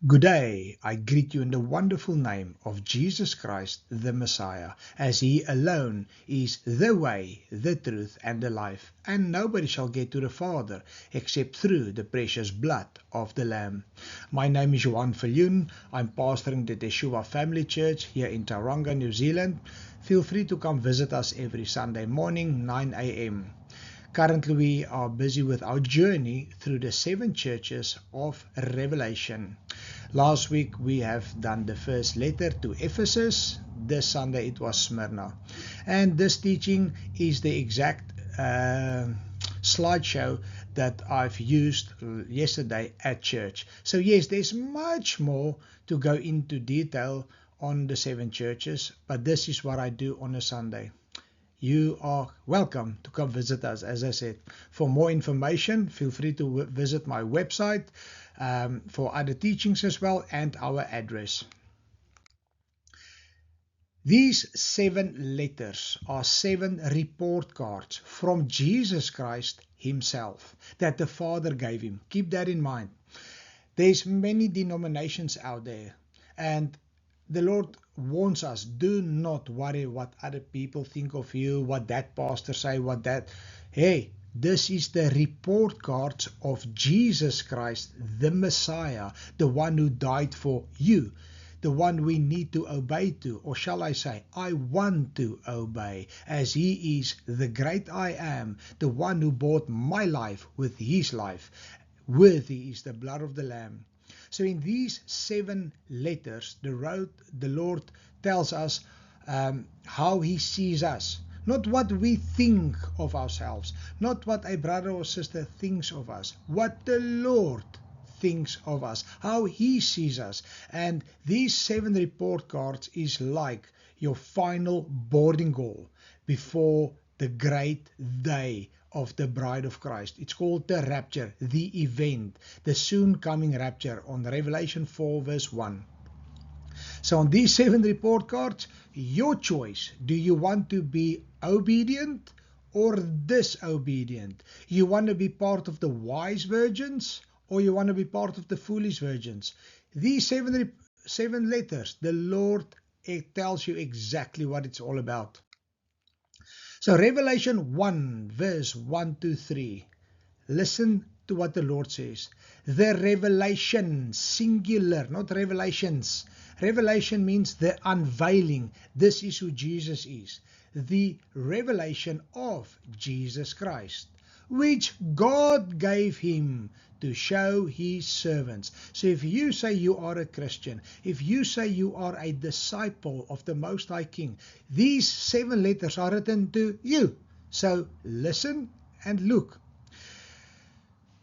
Good day, I greet you in the wonderful name of Jesus Christ the Messiah, as He alone is the way, the truth, and the life, and nobody shall get to the Father except through the precious blood of the Lamb. My name is Johan Viljoen. I'm pastoring the Yeshua Family Church here in Tauranga, New Zealand. Feel free to come visit us every Sunday morning, 9 a.m. Currently, we are busy with our journey through the 7 churches of Revelation. Last week, we have done the first letter to Ephesus. This Sunday, it was Smyrna. And this teaching is the exact slideshow that I've used yesterday at church. So yes, there's much more to go into detail on the 7 churches, but this is what I do on a Sunday. You are welcome to come visit us. As I said, for more information, feel free to visit my website for other teachings as well, and our address. These 7 letters are 7 report cards from Jesus Christ Himself that the Father gave Him. Keep that in mind. There's many denominations out there, and the Lord warns us, do not worry what other people think of you, what that pastor say, what that. Hey, this is the report cards of Jesus Christ, the Messiah, the one who died for you, the one we need to obey to, or shall I say, I want to obey, as He is the great I am, the one who bought my life with His life. Worthy is the blood of the Lamb. So in these 7 letters, the Lord tells us how He sees us. Not what we think of ourselves, not what a brother or sister thinks of us, what the Lord thinks of us, how He sees us. And these 7 report cards is like your final boarding call before the great day of the bride of Christ. It's called the rapture, the event, the soon coming rapture on Revelation 4 verse 1. So on these 7 report cards, your choice. Do you want to be obedient or disobedient? You want to be part of the wise virgins or you want to be part of the foolish virgins? These 7 letters, the Lord tells you exactly what it's all about. So Revelation 1 verse 1 to 3. Listen to what the Lord says. The revelation, singular, not revelations. Revelation means the unveiling. This is who Jesus is. The revelation of Jesus Christ, which God gave Him to show His servants. So if you say you are a Christian, if you say you are a disciple of the Most High King, these 7 letters are written to you. So listen and look.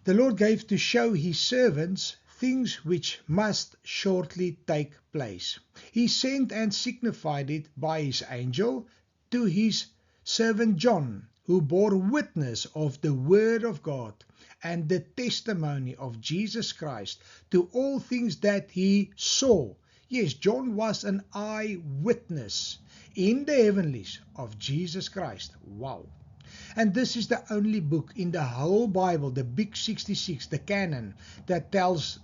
The Lord gave to show His servants things which must shortly take place. He sent and signified it by His angel to His servant John, who bore witness of the word of God and the testimony of Jesus Christ to all things that he saw. Yes, John was an eyewitness in the heavenlies of Jesus Christ. Wow. And this is the only book in the whole Bible, the big 66, the canon, that tells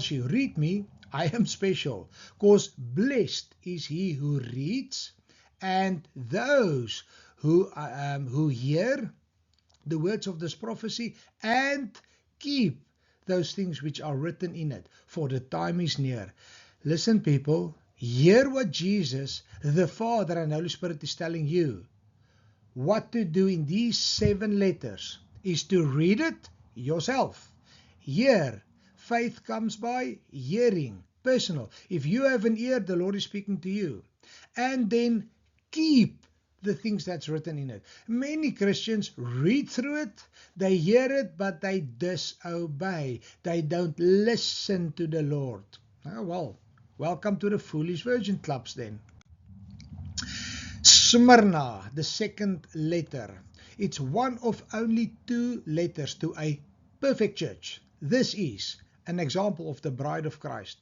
you, read me, I am special. Because blessed is he who reads and those who hear the words of this prophecy and keep those things which are written in it, for the time is near. Listen, people, hear what Jesus, the Father and Holy Spirit is telling you. What to do in these 7 letters is to read it yourself. Hear. Faith comes by hearing. Personal. If you have an ear, the Lord is speaking to you. And then keep the things that's written in it. Many Christians read through it, they hear it, but they disobey. They don't listen to the Lord. Oh, well, welcome to the Foolish Virgin Clubs then. Smyrna, the 2nd letter. It's one of only 2 letters to a perfect church. This is an example of the bride of Christ.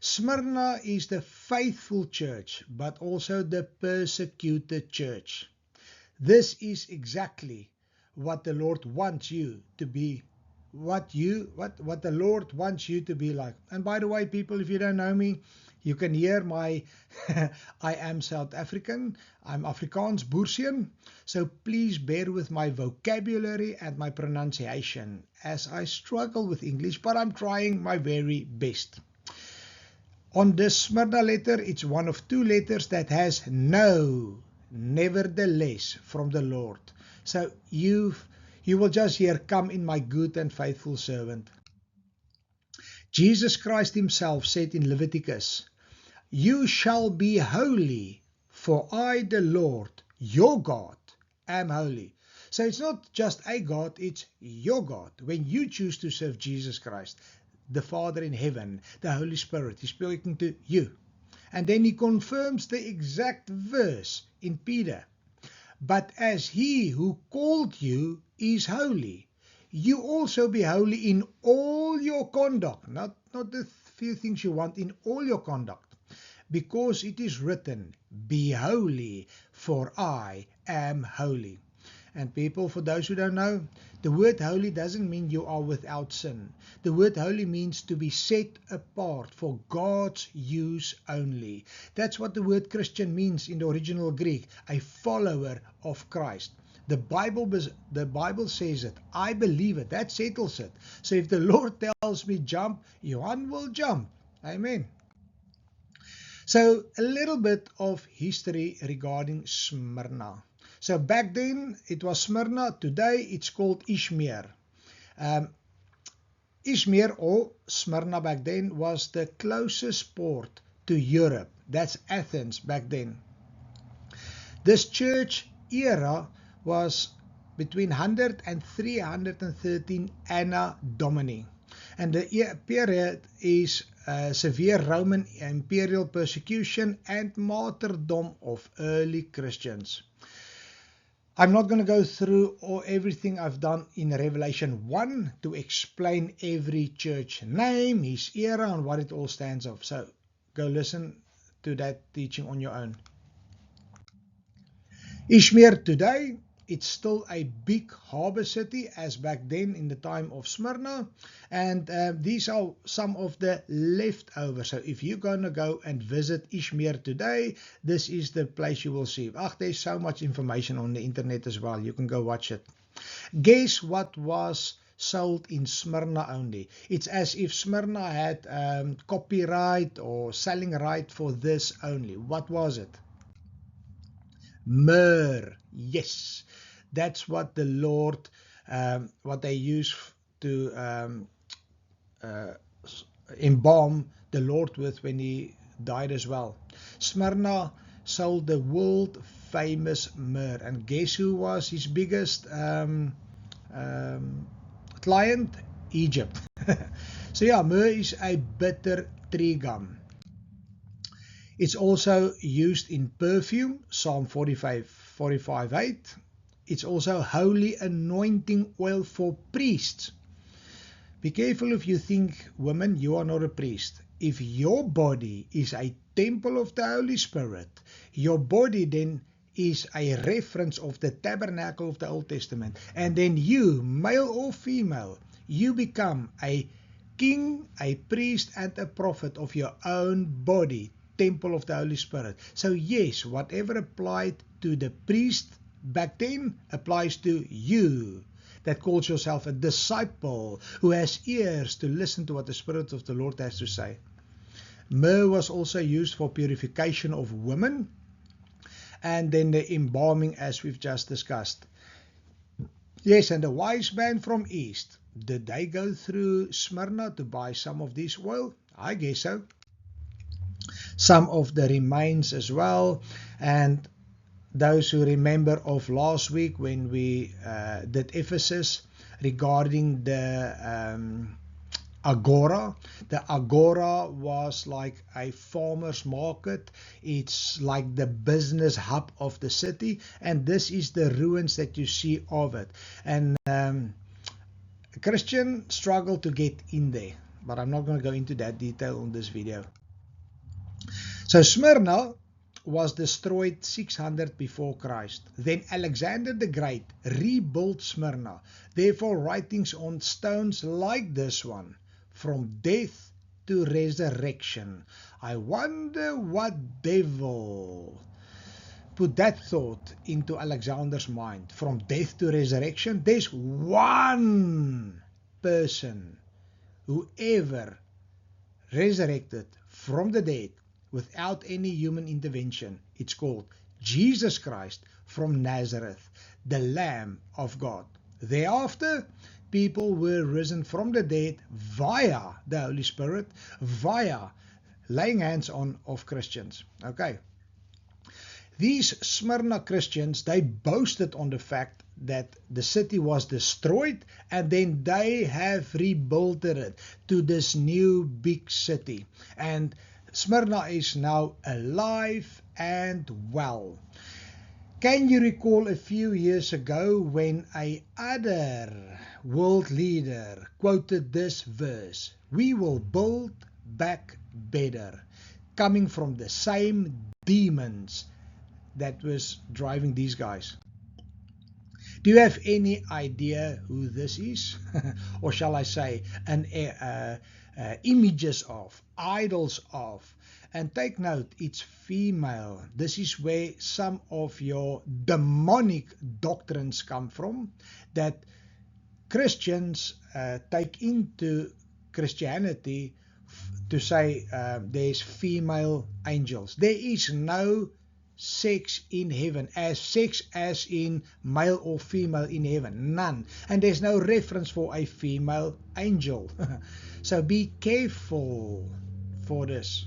Smyrna is the faithful church, but also the persecuted church. This is exactly what the Lord wants you to be what the Lord wants you to be like. And by the way, people, if you don't know me, you can hear my I am South African. I'm Afrikaans Boerseun. So please bear with my vocabulary and my pronunciation as I struggle with English, but I'm trying my very best. On this Smyrna letter, it's one of two letters that has no nevertheless from the Lord. So you will just hear, come in my good and faithful servant. Jesus Christ himself said in Leviticus, you shall be holy, for I, the Lord, your God, am holy. So it's not just a God, it's your God. When you choose to serve Jesus Christ, the Father in heaven, the Holy Spirit, he's speaking to you. And then he confirms the exact verse in Peter. But as he who called you is holy, you also be holy in all your conduct. Not the few things you want, in all your conduct. Because it is written, be holy, for I am holy. And people, for those who don't know, the word holy doesn't mean you are without sin. The word holy means to be set apart for God's use only. That's what the word Christian means in the original Greek, a follower of Christ. The Bible says it. I believe it. That settles it. So if the Lord tells me jump, Johan will jump. Amen. So a little bit of history regarding Smyrna. So back then it was Smyrna, today it's called Izmir. Izmir, or Smyrna back then, was the closest port to Europe. That's Athens back then. This church era was between 100 and 313 Anno Domini. And the period is severe Roman imperial persecution and martyrdom of early Christians. I'm not going to go through everything I've done in Revelation 1 to explain every church name, his era, and what it all stands for. So go listen to that teaching on your own. Izmir today, it's still a big harbor city as back then in the time of Smyrna, and these are some of the leftovers. So if you're going to go and visit Izmir today, this is the place you will see. There's so much information on the internet as well. You can go watch it. Guess what was sold in Smyrna only? It's as if Smyrna had copyright or selling right for this only. What was it? Myrrh. Yes, that's what the Lord, what they use to embalm the Lord with when he died as well. Smyrna sold the world famous myrrh, and guess who was his biggest client? Egypt. So yeah, myrrh is a bitter tree gum. It's also used in perfume, Psalm 45:8. It's also holy anointing oil for priests. Be careful if you think, women, you are not a priest. If your body is a temple of the Holy Spirit, your body then is a reference of the tabernacle of the Old Testament. And then you, male or female, you become a king, a priest, and a prophet of your own body, temple of the Holy Spirit. So yes, whatever applied to the priest back then applies to you that calls yourself a disciple who has ears to listen to what the Spirit of the Lord has to say. Myrrh was also used for purification of women, and then the embalming as we've just discussed. Yes, and the wise man from East, did they go through Smyrna to buy some of this oil? I guess so. Some of the remains as well. And those who remember of last week when we did Ephesus regarding the Agora. The Agora was like a farmer's market. It's like the business hub of the city, and this is the ruins that you see of it. And Christian struggled to get in there, but I'm not going to go into that detail on this video. So Smyrna was destroyed 600 before Christ. Then Alexander the Great rebuilt Smyrna. Therefore, writings on stones like this one, from death to resurrection. I wonder what devil put that thought into Alexander's mind. From death to resurrection, there's one person who ever resurrected from the dead without any human intervention. It's called Jesus Christ from Nazareth, the Lamb of God. Thereafter, people were risen from the dead via the Holy Spirit, via laying hands on of Christians. Okay. These Smyrna Christians, they boasted on the fact that the city was destroyed and then they have rebuilt it to this new big city. And Smyrna is now alive and well. Can you recall a few years ago when a other world leader quoted this verse? We will build back better, coming from the same demons that was driving these guys. Do you have any idea who this is? Or shall I say, images of, idols of? And take note, it's female. This is where some of your demonic doctrines come from, that Christians take into Christianity to say there's female angels. There is no sex in heaven, as sex as in male or female in heaven, none. And there's no reference for a female angel. So be careful for this.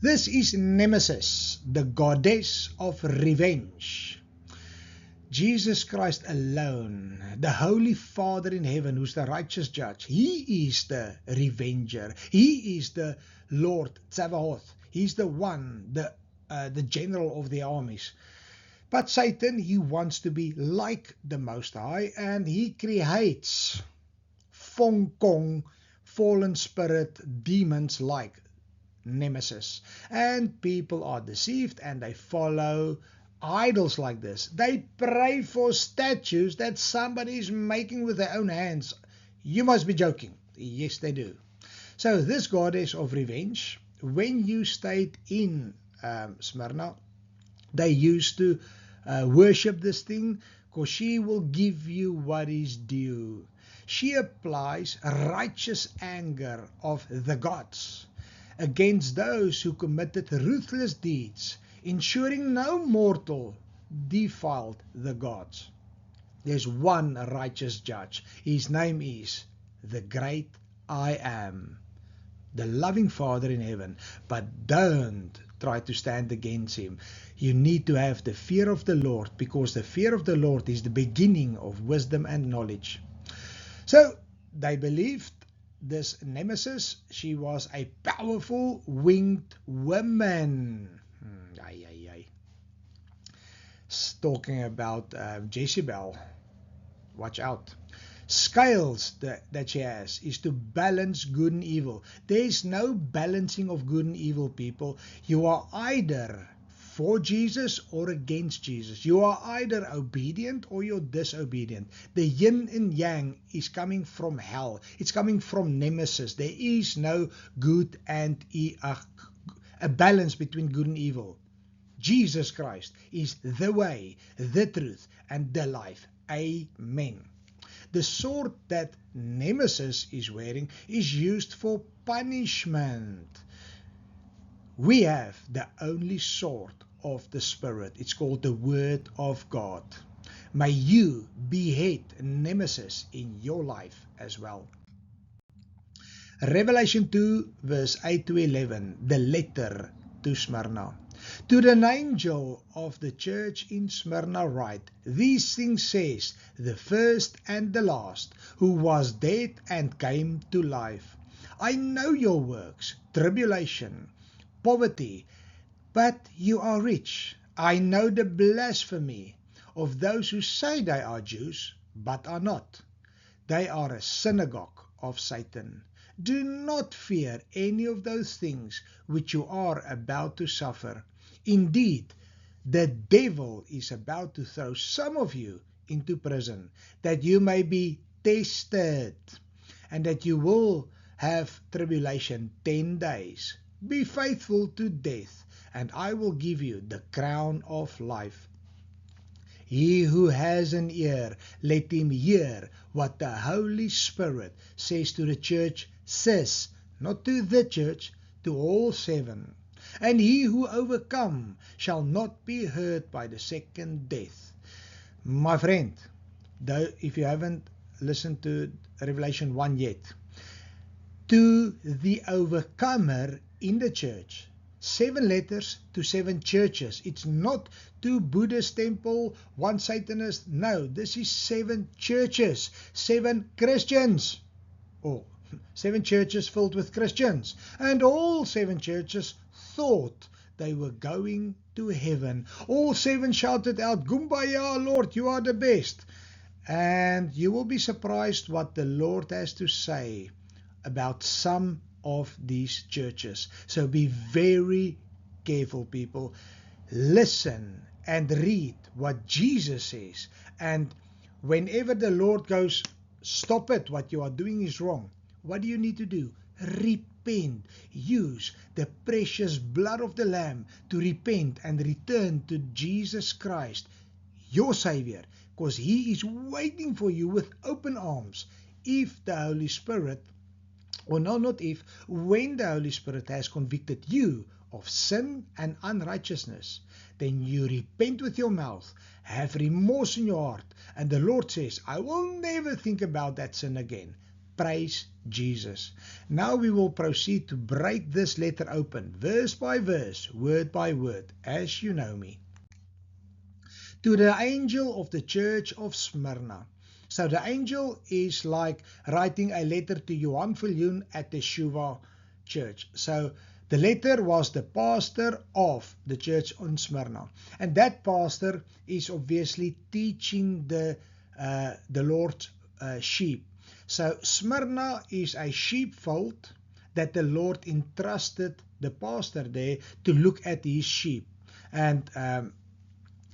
This is Nemesis, the goddess of revenge. Jesus Christ alone, the Holy Father in heaven, who's the righteous judge, he is the revenger. He is the Lord Tsabaoth. He's the one, the general of the armies. But Satan, he wants to be like the Most High, and he creates Fong Kong, fallen spirit demons like Nemesis. And people are deceived and they follow idols like this. They pray for statues that somebody is making with their own hands. You must be joking. Yes, they do. So this goddess of revenge, when you stayed in Smyrna, they used to worship this thing, because she will give you what is due. She applies righteous anger of the gods against those who committed ruthless deeds, ensuring no mortal defiled the gods. There's one righteous judge. His name is the great I Am, the loving Father in heaven. But don't try to stand against him. You need to have the fear of the Lord, because the fear of the Lord is the beginning of wisdom and knowledge. So they believed this Nemesis, she was a powerful winged woman. Talking about Jezebel, watch out. Scales that she has is to balance good and evil. There is no balancing of good and evil, people. You are either for Jesus or against Jesus. You are either obedient or you're disobedient. The yin and yang is coming from hell. It's coming from Nemesis. There is no good and a balance between good and evil. Jesus Christ is the way, the truth, and the life. Amen. The sword that Nemesis is wearing is used for punishment. We have the only sword of the Spirit. It's called the Word of God. May you behead Nemesis in your life as well. Revelation 2 verse 8 to 11, the letter to Smyrna. To the angel of the church in Smyrna write, these things says the first and the last, who was dead and came to life. I know your works, tribulation, poverty, but you are rich. I know the blasphemy of those who say they are Jews, but are not. They are a synagogue of Satan. Do not fear any of those things which you are about to suffer. Indeed, the devil is about to throw some of you into prison, that you may be tested, and that you will have tribulation 10 days. Be faithful to death, and I will give you the crown of life. He who has an ear, let him hear what the Holy Spirit says to the church, says, not to the church, to all seven. And he who overcome shall not be hurt by the second death. My friend, though, if you haven't listened to Revelation 1 yet, to the overcomer in the church, 7 letters to 7 churches. It's not 2 Buddhist temple, 1 Satanist. No, this is 7 churches, 7 Christians. Or 7 churches filled with Christians. And all 7 churches thought they were going to heaven. All 7 shouted out, Kumbaya, Lord, you are the best. And you will be surprised what the Lord has to say about some of these churches. So be very careful, people. Listen and read what Jesus says. And whenever the Lord goes, stop it, what you are doing is wrong, what do you need to do? Repent. Use the precious blood of the Lamb to repent and return to Jesus Christ, your Savior, because He is waiting for you with open arms. If the Holy Spirit, or no, not if, when the Holy Spirit has convicted you of sin and unrighteousness, then you repent with your mouth, have remorse in your heart, and the Lord says, I will never think about that sin again. Praise Jesus. Now we will proceed to break this letter open, verse by verse, word by word, as you know me. To the angel of the church of Smyrna. So the angel is like writing a letter to Johan Viljoen at the Shuvah church. So the letter was the pastor of the church in Smyrna. And that pastor is obviously teaching the Lord's sheep. So Smyrna is a sheepfold that the Lord entrusted the pastor there to look at his sheep. And I'm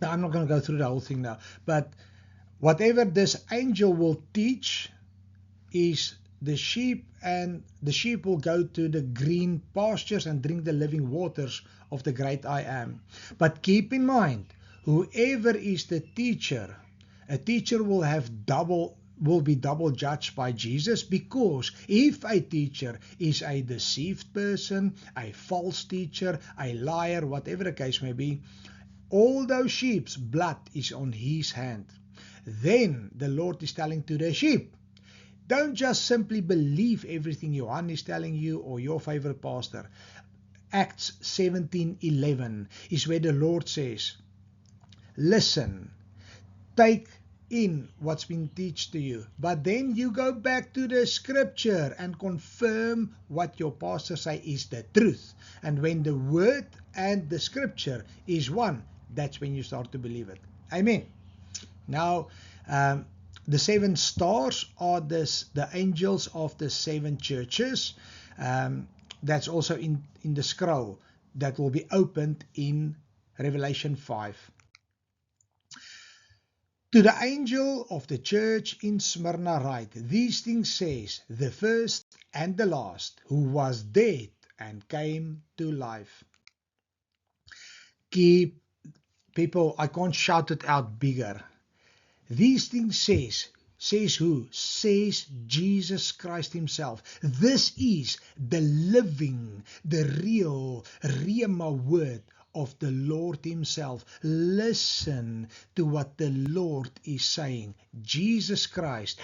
not going to go through the whole thing now, but whatever this angel will teach is the sheep, and the sheep will go to the green pastures and drink the living waters of the great I Am. But keep in mind, whoever is the teacher, a teacher will be double judged by Jesus, because if a teacher is a deceived person, a false teacher, a liar, whatever the case may be, all those sheep's blood is on his hand. Then the Lord is telling to the sheep, don't just simply believe everything Johan is telling you or your favorite pastor. Acts 17:11 is where the Lord says, listen, take in what's been taught to you, but then you go back to the scripture and confirm what your pastor say is the truth. And when the word and the scripture is one, that's when you start to believe it. Amen. Now, the 7 stars are the angels of the 7 churches. That's also in the scroll that will be opened in Revelation 5. To the angel of the church in Smyrna write, these things says the first and the last, who was dead and came to life. Keep, people, I can't shout it out bigger. These things says who? Says Jesus Christ himself. This is the living, the real Rhema word of the Lord himself. Listen to what the Lord is saying. Jesus Christ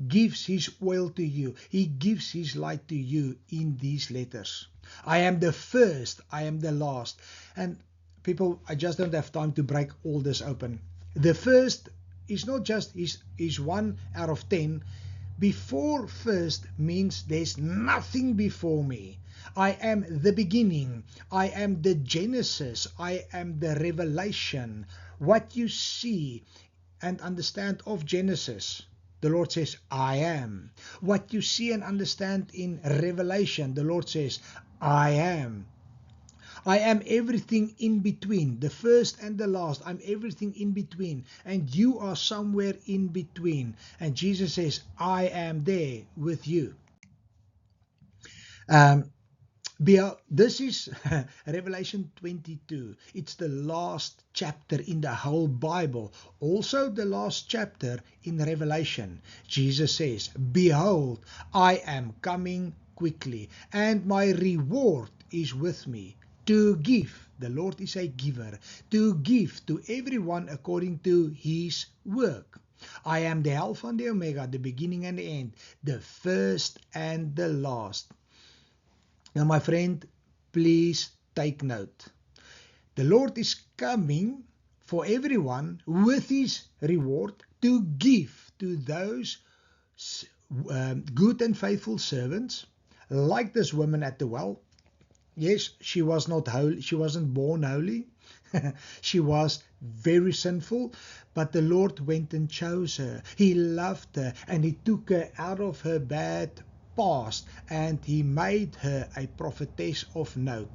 gives his oil to you. He gives his light to you in these letters. I am the first, I am the last. And people, I just don't have time to break all this open. The first is not just is 1 out of 10. Before first means there's nothing before me. I am the beginning. I am the Genesis. I am the revelation. What you see and understand of Genesis, the Lord says, I am. What you see and understand in Revelation, the Lord says, I am. I am everything in between, the first and the last. I'm everything in between. And you are somewhere in between. And Jesus says, I am there with you. This is Revelation 22. It's the last chapter in the whole Bible. Also the last chapter in Revelation. Jesus says, behold, I am coming quickly, and my reward is with me to give. The Lord is a giver. To give to everyone according to his work. I am the Alpha and the Omega, the beginning and the end, the first and the last. Now, my friend, please take note. The Lord is coming for everyone with his reward to give to those good and faithful servants, like this woman at the well. Yes, she was not holy. She wasn't born holy. She was very sinful, but the Lord went and chose her. He loved her, and he took her out of her bad past, and he made her a prophetess of note.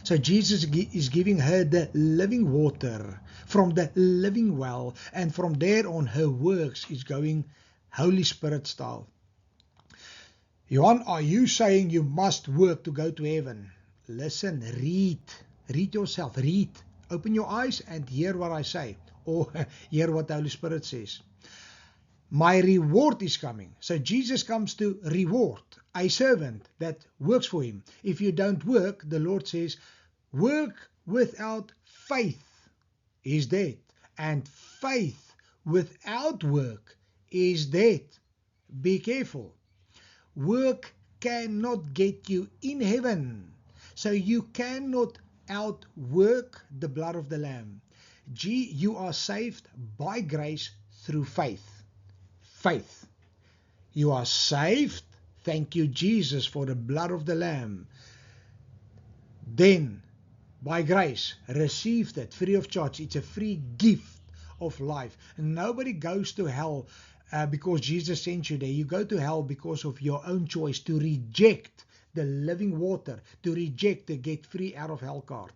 So Jesus is giving her the living water from the living well, and from there on her works is going Holy Spirit style. Johan, are you saying you must work to go to heaven? Listen, read yourself, read. Open your eyes and hear what I say, or hear what the Holy Spirit says. My reward is coming. So Jesus comes to reward a servant that works for him. If you don't work, the Lord says, work without faith is dead. And faith without work is dead. Be careful. Work cannot get you in heaven. So you cannot outwork the blood of the Lamb. You are saved by grace through faith. Faith. You are saved. Thank you, Jesus, for the blood of the Lamb. Then, by grace, received it free of charge. It's a free gift of life. And nobody goes to hell because Jesus sent you there. You go to hell because of your own choice to reject the living water, to reject the get free out of hell card.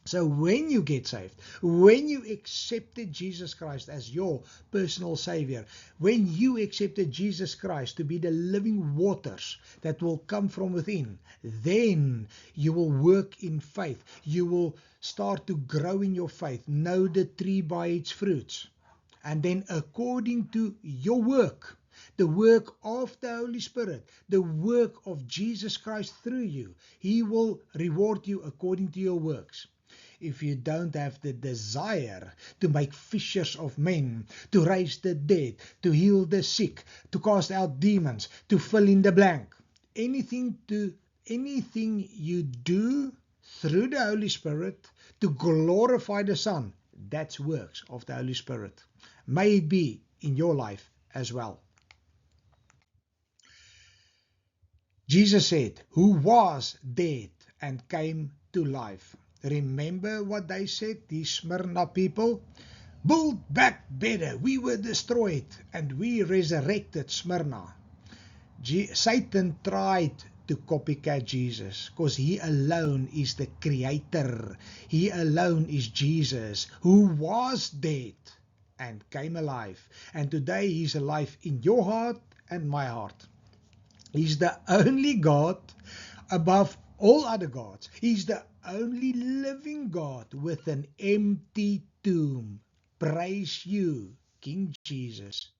So when you get saved, when you accepted Jesus Christ as your personal Savior, when you accepted Jesus Christ to be the living waters that will come from within, then you will work in faith. You will start to grow in your faith. Know the tree by its fruits. And then according to your work, the work of the Holy Spirit, the work of Jesus Christ through you, He will reward you according to your works. If you don't have the desire to make fishers of men, to raise the dead, to heal the sick, to cast out demons, to fill in the blank, anything you do through the Holy Spirit to glorify the Son, that's works of the Holy Spirit. May it be in your life as well. Jesus said, who was dead and came to life. Remember what they said, these Smyrna people? Build back better. We were destroyed and we resurrected Smyrna. Satan tried to copycat Jesus because he alone is the creator. He alone is Jesus who was dead and came alive. And today he's alive in your heart and my heart. He's the only God above all other gods. He's the only living God with an empty tomb. Praise you, King Jesus.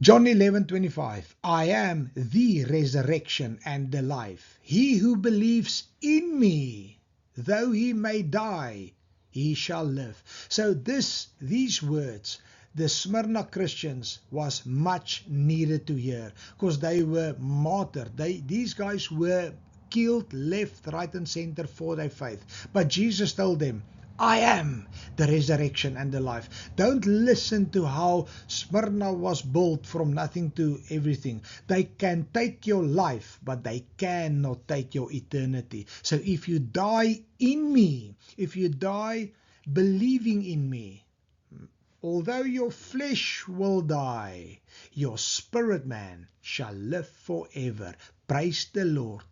John 11:25. I am the resurrection and the life. He who believes in me, though he may die, he shall live. So these words, the Smyrna Christians was much needed to hear because they were martyred. These guys were killed left, right and center for their faith. But Jesus told them, I am the resurrection and the life. Don't listen to how Smyrna was built from nothing to everything. They can take your life, but they cannot take your eternity. So if you die in me, if you die believing in me, although your flesh will die, your spirit man shall live forever. Praise the Lord.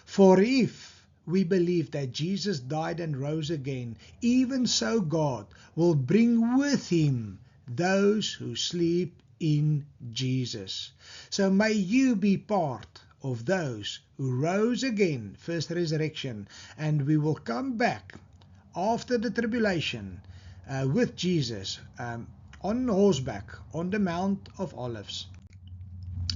For if we believe that Jesus died and rose again, even so God will bring with him those who sleep in Jesus. So may you be part of those who rose again, first resurrection, and we will come back after the tribulation with Jesus on horseback on the Mount of Olives.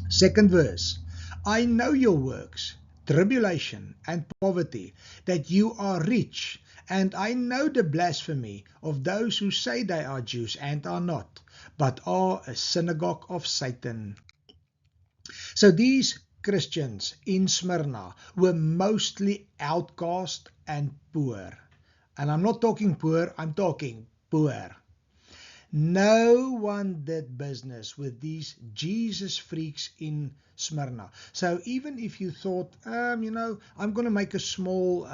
Second verse, I know your works, tribulation and poverty, that you are rich, and I know the blasphemy of those who say they are Jews and are not, but are a synagogue of Satan. So these Christians in Smyrna were mostly outcast and poor. And I'm not talking poor, I'm talking poor. No one did business with these Jesus freaks in Smyrna. So even if you thought, I'm going to make a small,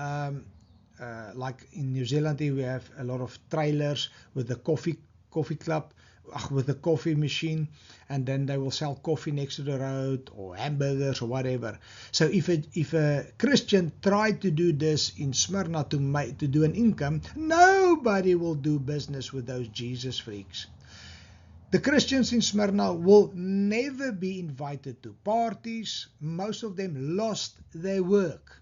like in New Zealand here we have a lot of trailers with the coffee club, with the coffee machine, and then they will sell coffee next to the road or hamburgers or whatever. So if a Christian tried to do this in Smyrna to do an income, nobody will do business with those Jesus freaks. The Christians in Smyrna will never be invited to parties. Most of them lost their work.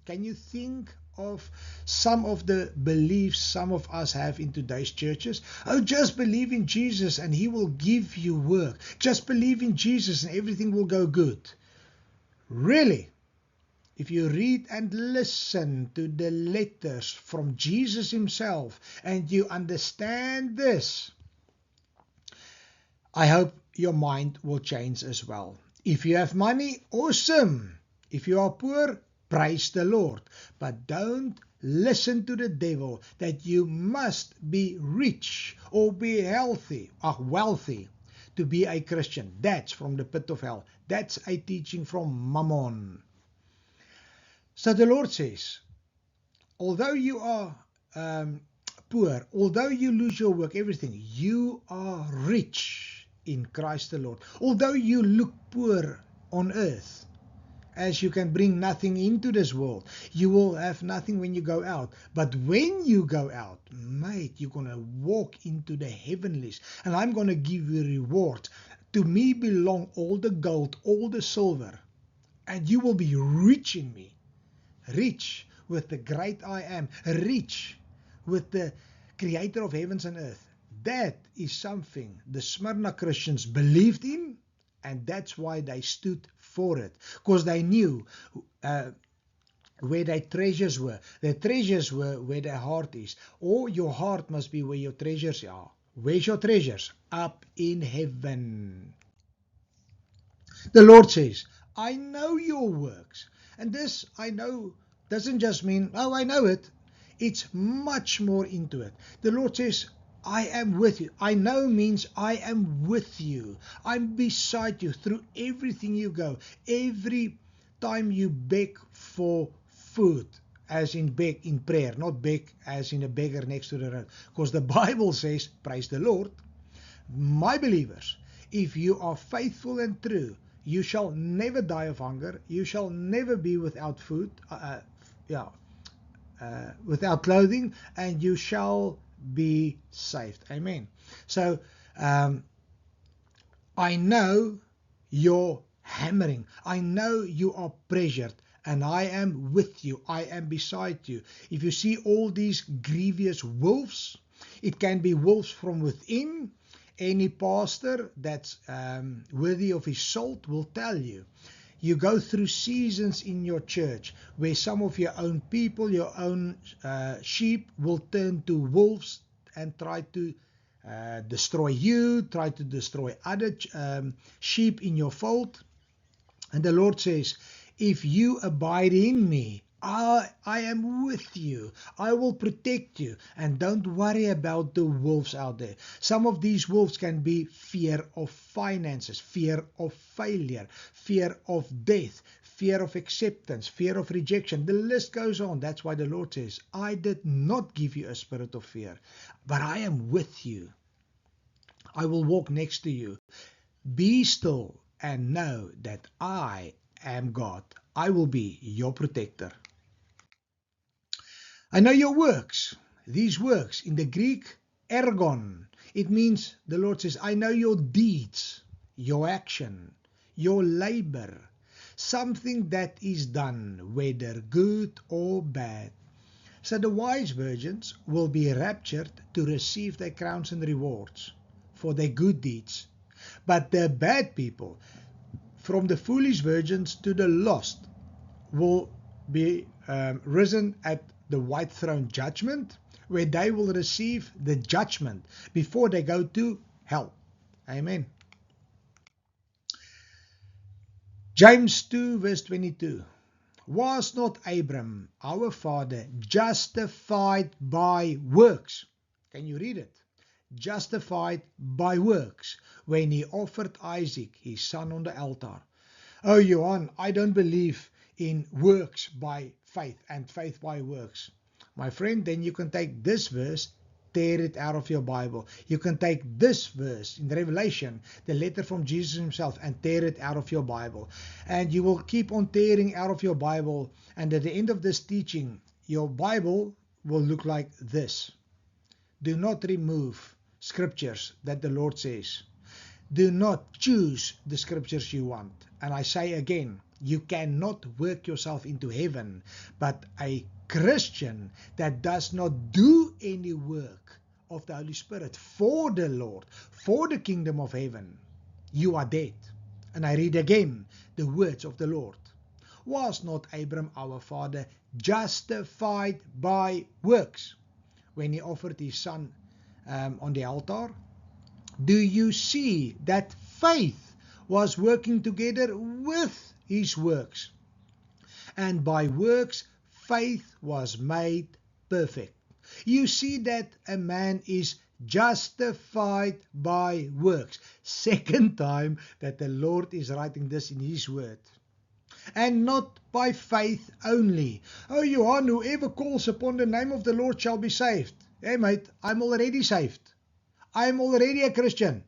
Can you think of some of the beliefs some of us have in today's churches? Oh, just believe in Jesus and he will give you work. Just believe in Jesus and everything will go good. Really? If you read and listen to the letters from Jesus himself and you understand this, I hope your mind will change as well. If you have money, awesome. If you are poor, praise the Lord. But don't listen to the devil that you must be rich or be wealthy to be a Christian. That's from the pit of hell. That's a teaching from Mammon. So the Lord says, although you are poor, although you lose your work, everything, you are rich in Christ the Lord. Although you look poor on earth, as you can bring nothing into this world, you will have nothing when you go out. But when you go out, mate, you're going to walk into the heavenlies, and I'm going to give you reward. To me belong all the gold, all the silver, and you will be rich in me. Rich with the great I am, rich with the creator of heavens and earth. That is something the Smyrna Christians believed in, and that's why they stood for it, because they knew where their treasures were. Their treasures were where their heart is. Or your heart must be where your treasures are. Where's your treasures? Up in heaven. The Lord says, I know your works. And this I know doesn't just mean, oh, I know it. It's much more into it. The Lord says, I am with you. I know means I am with you. I'm beside you through everything you go. Every time you beg for food, as in beg in prayer, not beg as in a beggar next to the road. Because the Bible says, praise the Lord, my believers, if you are faithful and true, you shall never die of hunger. You shall never be without food, without clothing, and you shall be saved. Amen. So I know you're hammering. I know you are pressured, and I am with you. I am beside you. If you see all these grievous wolves, it can be wolves from within. Any pastor that's worthy of his salt will tell you. You go through seasons in your church where some of your own people, your own sheep will turn to wolves and try to destroy you, try to destroy other sheep in your fold. And the Lord says, if you abide in me, I am with you. I will protect you. And don't worry about the wolves out there. Some of these wolves can be fear of finances, fear of failure, fear of death, fear of acceptance, fear of rejection. The list goes on. That's why the Lord says, I did not give you a spirit of fear, but I am with you. I will walk next to you. Be still and know that I am God. I will be your protector. I know your works. These works in the Greek, ergon. It means, the Lord says, I know your deeds, your action, your labor, something that is done, whether good or bad. So the wise virgins will be raptured to receive their crowns and rewards for their good deeds. But the bad people, from the foolish virgins to the lost, will be risen at the white throne judgment, where they will receive the judgment before they go to hell. Amen. James 2 verse 22. Was not Abram, our father, justified by works? Can you read it? Justified by works when he offered Isaac, his son, on the altar. Oh, Johan, I don't believe in works by faith and faith by works. My friend, then you can take this verse, tear it out of your Bible. You can take this verse in Revelation, the letter from Jesus himself, and tear it out of your Bible. And you will keep on tearing out of your Bible. And at the end of this teaching, your Bible will look like this. Do not remove scriptures that the Lord says. Do not choose the scriptures you want. And I say again, you cannot work yourself into heaven, but a Christian that does not do any work of the Holy Spirit for the Lord, for the kingdom of heaven, you are dead. And I read again the words of the Lord. Was not Abram our father justified by works when he offered his son on the altar? Do you see that faith was working together with his works? And by works, faith was made perfect. You see that a man is justified by works. Second time that the Lord is writing this in his word. And not by faith only. Oh, Johan, whoever calls upon the name of the Lord shall be saved. Hey, mate, I'm already saved. I'm already a Christian.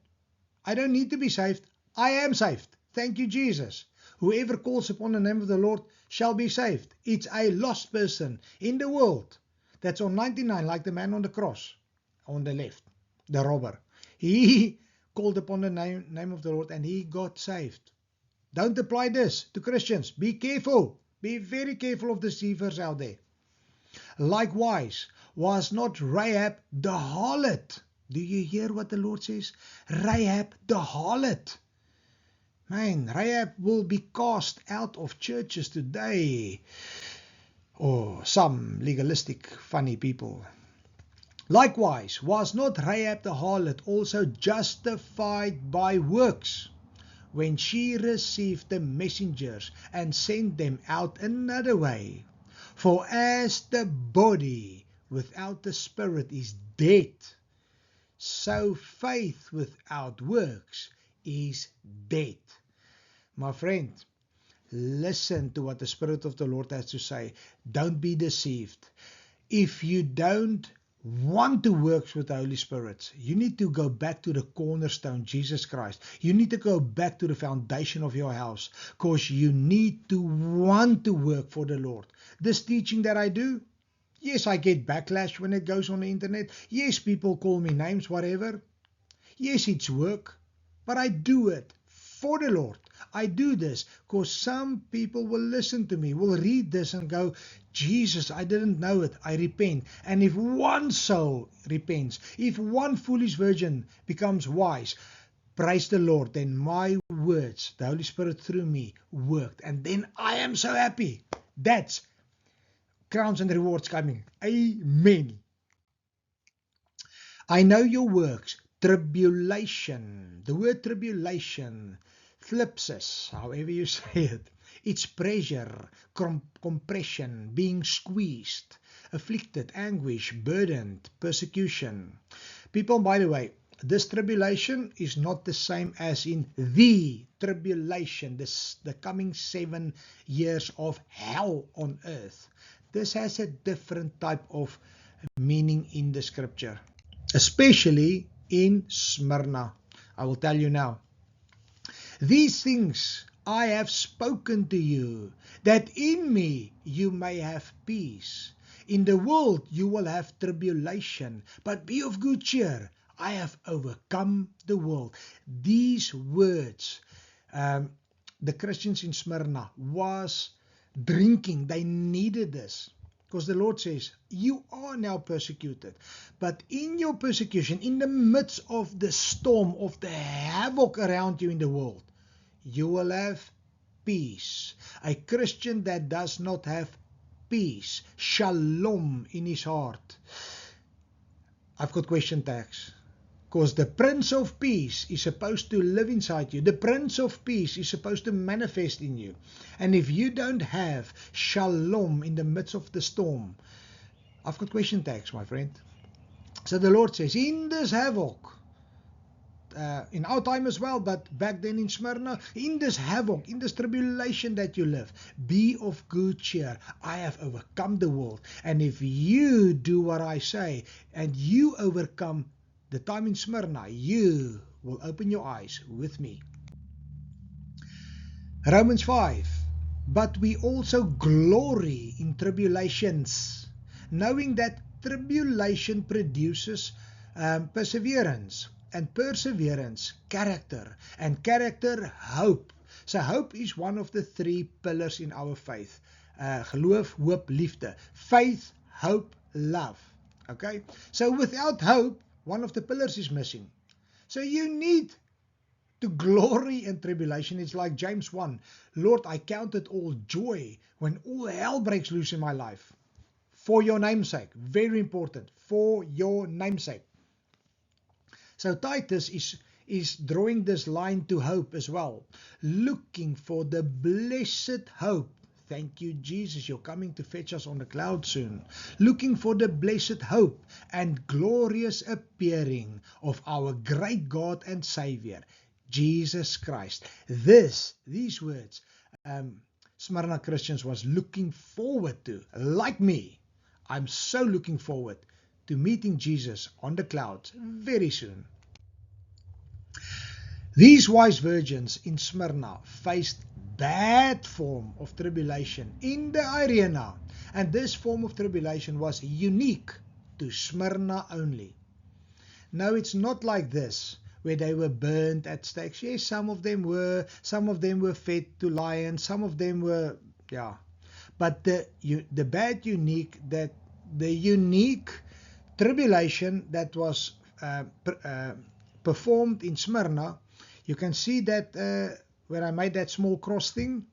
I don't need to be saved. I am saved. Thank you, Jesus. Whoever calls upon the name of the Lord shall be saved. It's a lost person in the world that's on 99, like the man on the cross on the left, the robber. He called upon the name of the Lord and he got saved. Don't apply this to Christians. Be careful. Be very careful of deceivers out there. Likewise, was not Rahab the harlot? Do you hear what the Lord says? Rahab the harlot. Man, Rahab will be cast out of churches today. Or some legalistic, funny people. Likewise, was not Rahab the harlot also justified by works when she received the messengers and sent them out another way? For as the body without the spirit is dead, so faith without works is dead. My friend, listen to what the Spirit of the Lord has to say. Don't be deceived. If you don't want to work with the Holy Spirit, you need to go back to the cornerstone, Jesus Christ. You need to go back to the foundation of your house, because you need to want to work for the Lord. This teaching that I do, yes, I get backlash when it goes on the internet. Yes, people call me names, whatever. Yes, it's work, but I do it for the Lord. I do this because some people will listen to me, will read this and go, Jesus, I didn't know it. I repent. And if one soul repents, if one foolish virgin becomes wise, praise the Lord, then my words, the Holy Spirit through me, worked. And then I am so happy. That's crowns and rewards coming. Amen. I know your works. Tribulation. The word tribulation, thlipsis, however you say it. It's pressure, compression, being squeezed, afflicted, anguish, burdened, persecution. People, by the way, this tribulation is not the same as in the tribulation, the coming 7 years of hell on earth. This has a different type of meaning in the scripture. Especially in Smyrna. I will tell you now. These things I have spoken to you, that in me you may have peace. In the world you will have tribulation, but be of good cheer. I have overcome the world. These words, the Christians in Smyrna was drinking. They needed this. Because the Lord says, you are now persecuted. But in your persecution, in the midst of the storm, of the havoc around you in the world, you will have peace. A Christian that does not have peace, shalom in his heart. I've got question tags. Because the Prince of Peace is supposed to live inside you. The Prince of Peace is supposed to manifest in you. And if you don't have shalom in the midst of the storm, I've got question tags, my friend. So the Lord says, in this havoc, in our time as well, but back then in Smyrna, in this havoc, in this tribulation that you live, be of good cheer. I have overcome the world. And if you do what I say, and you overcome the time in Smyrna, you will open your eyes with me. Romans 5. But we also glory in tribulations, knowing that tribulation produces perseverance, and perseverance, character, and character, hope. So hope is one of the three pillars in our faith. Geloof, hoop, liefde. Faith, hope, love. Okay? So without hope, one of the pillars is missing. So you need to glory in tribulation. It's like James 1. Lord, I count it all joy when all hell breaks loose in my life. For your name's sake. Very important. For your name's sake. So Titus is drawing this line to hope as well. Looking for the blessed hope. Thank you, Jesus. You're coming to fetch us on the cloud soon. Looking for the blessed hope and glorious appearing of our great God and Savior, Jesus Christ. These words, Smyrna Christians was looking forward to. Like me, I'm so looking forward to meeting Jesus on the clouds very soon. These wise virgins in Smyrna faced bad form of tribulation in the arena, and this form of tribulation was unique to Smyrna only. Now it's not like this, where they were burned at stakes. Yes, some of them were fed to lions, some of them were, but the unique tribulation that was performed in Smyrna, you can see that where I made that small cross thing.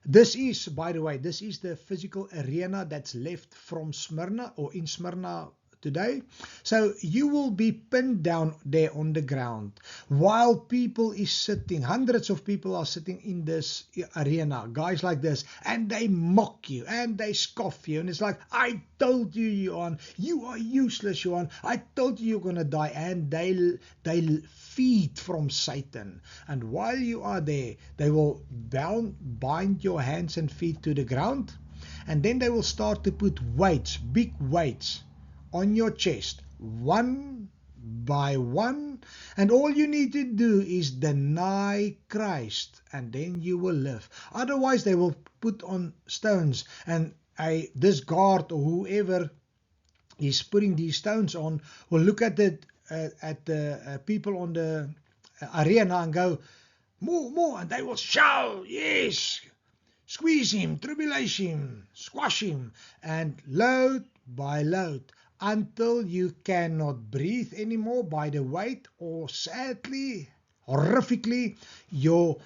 This is, by the way, this is the physical arena that's left from Smyrna or in Smyrna today. So you will be pinned down there on the ground while people is sitting, hundreds of people are sitting in this arena, guys like this, and they mock you and they scoff you, and it's like, I told you, Johan, you are useless, Johan, I told you you're gonna die, and they feed from Satan, and while you are there, they will bind your hands and feet to the ground, and then they will start to put weights, big weights, on your chest, one by one, and all you need to do is deny Christ, and then you will live. Otherwise they will put on stones, and this guard or whoever is putting these stones on will look at the people on the arena and go, more, and they will shout, yes, squeeze him, tribulate him, squash him, and load by load, until you cannot breathe anymore by the weight, or sadly, horrifically, your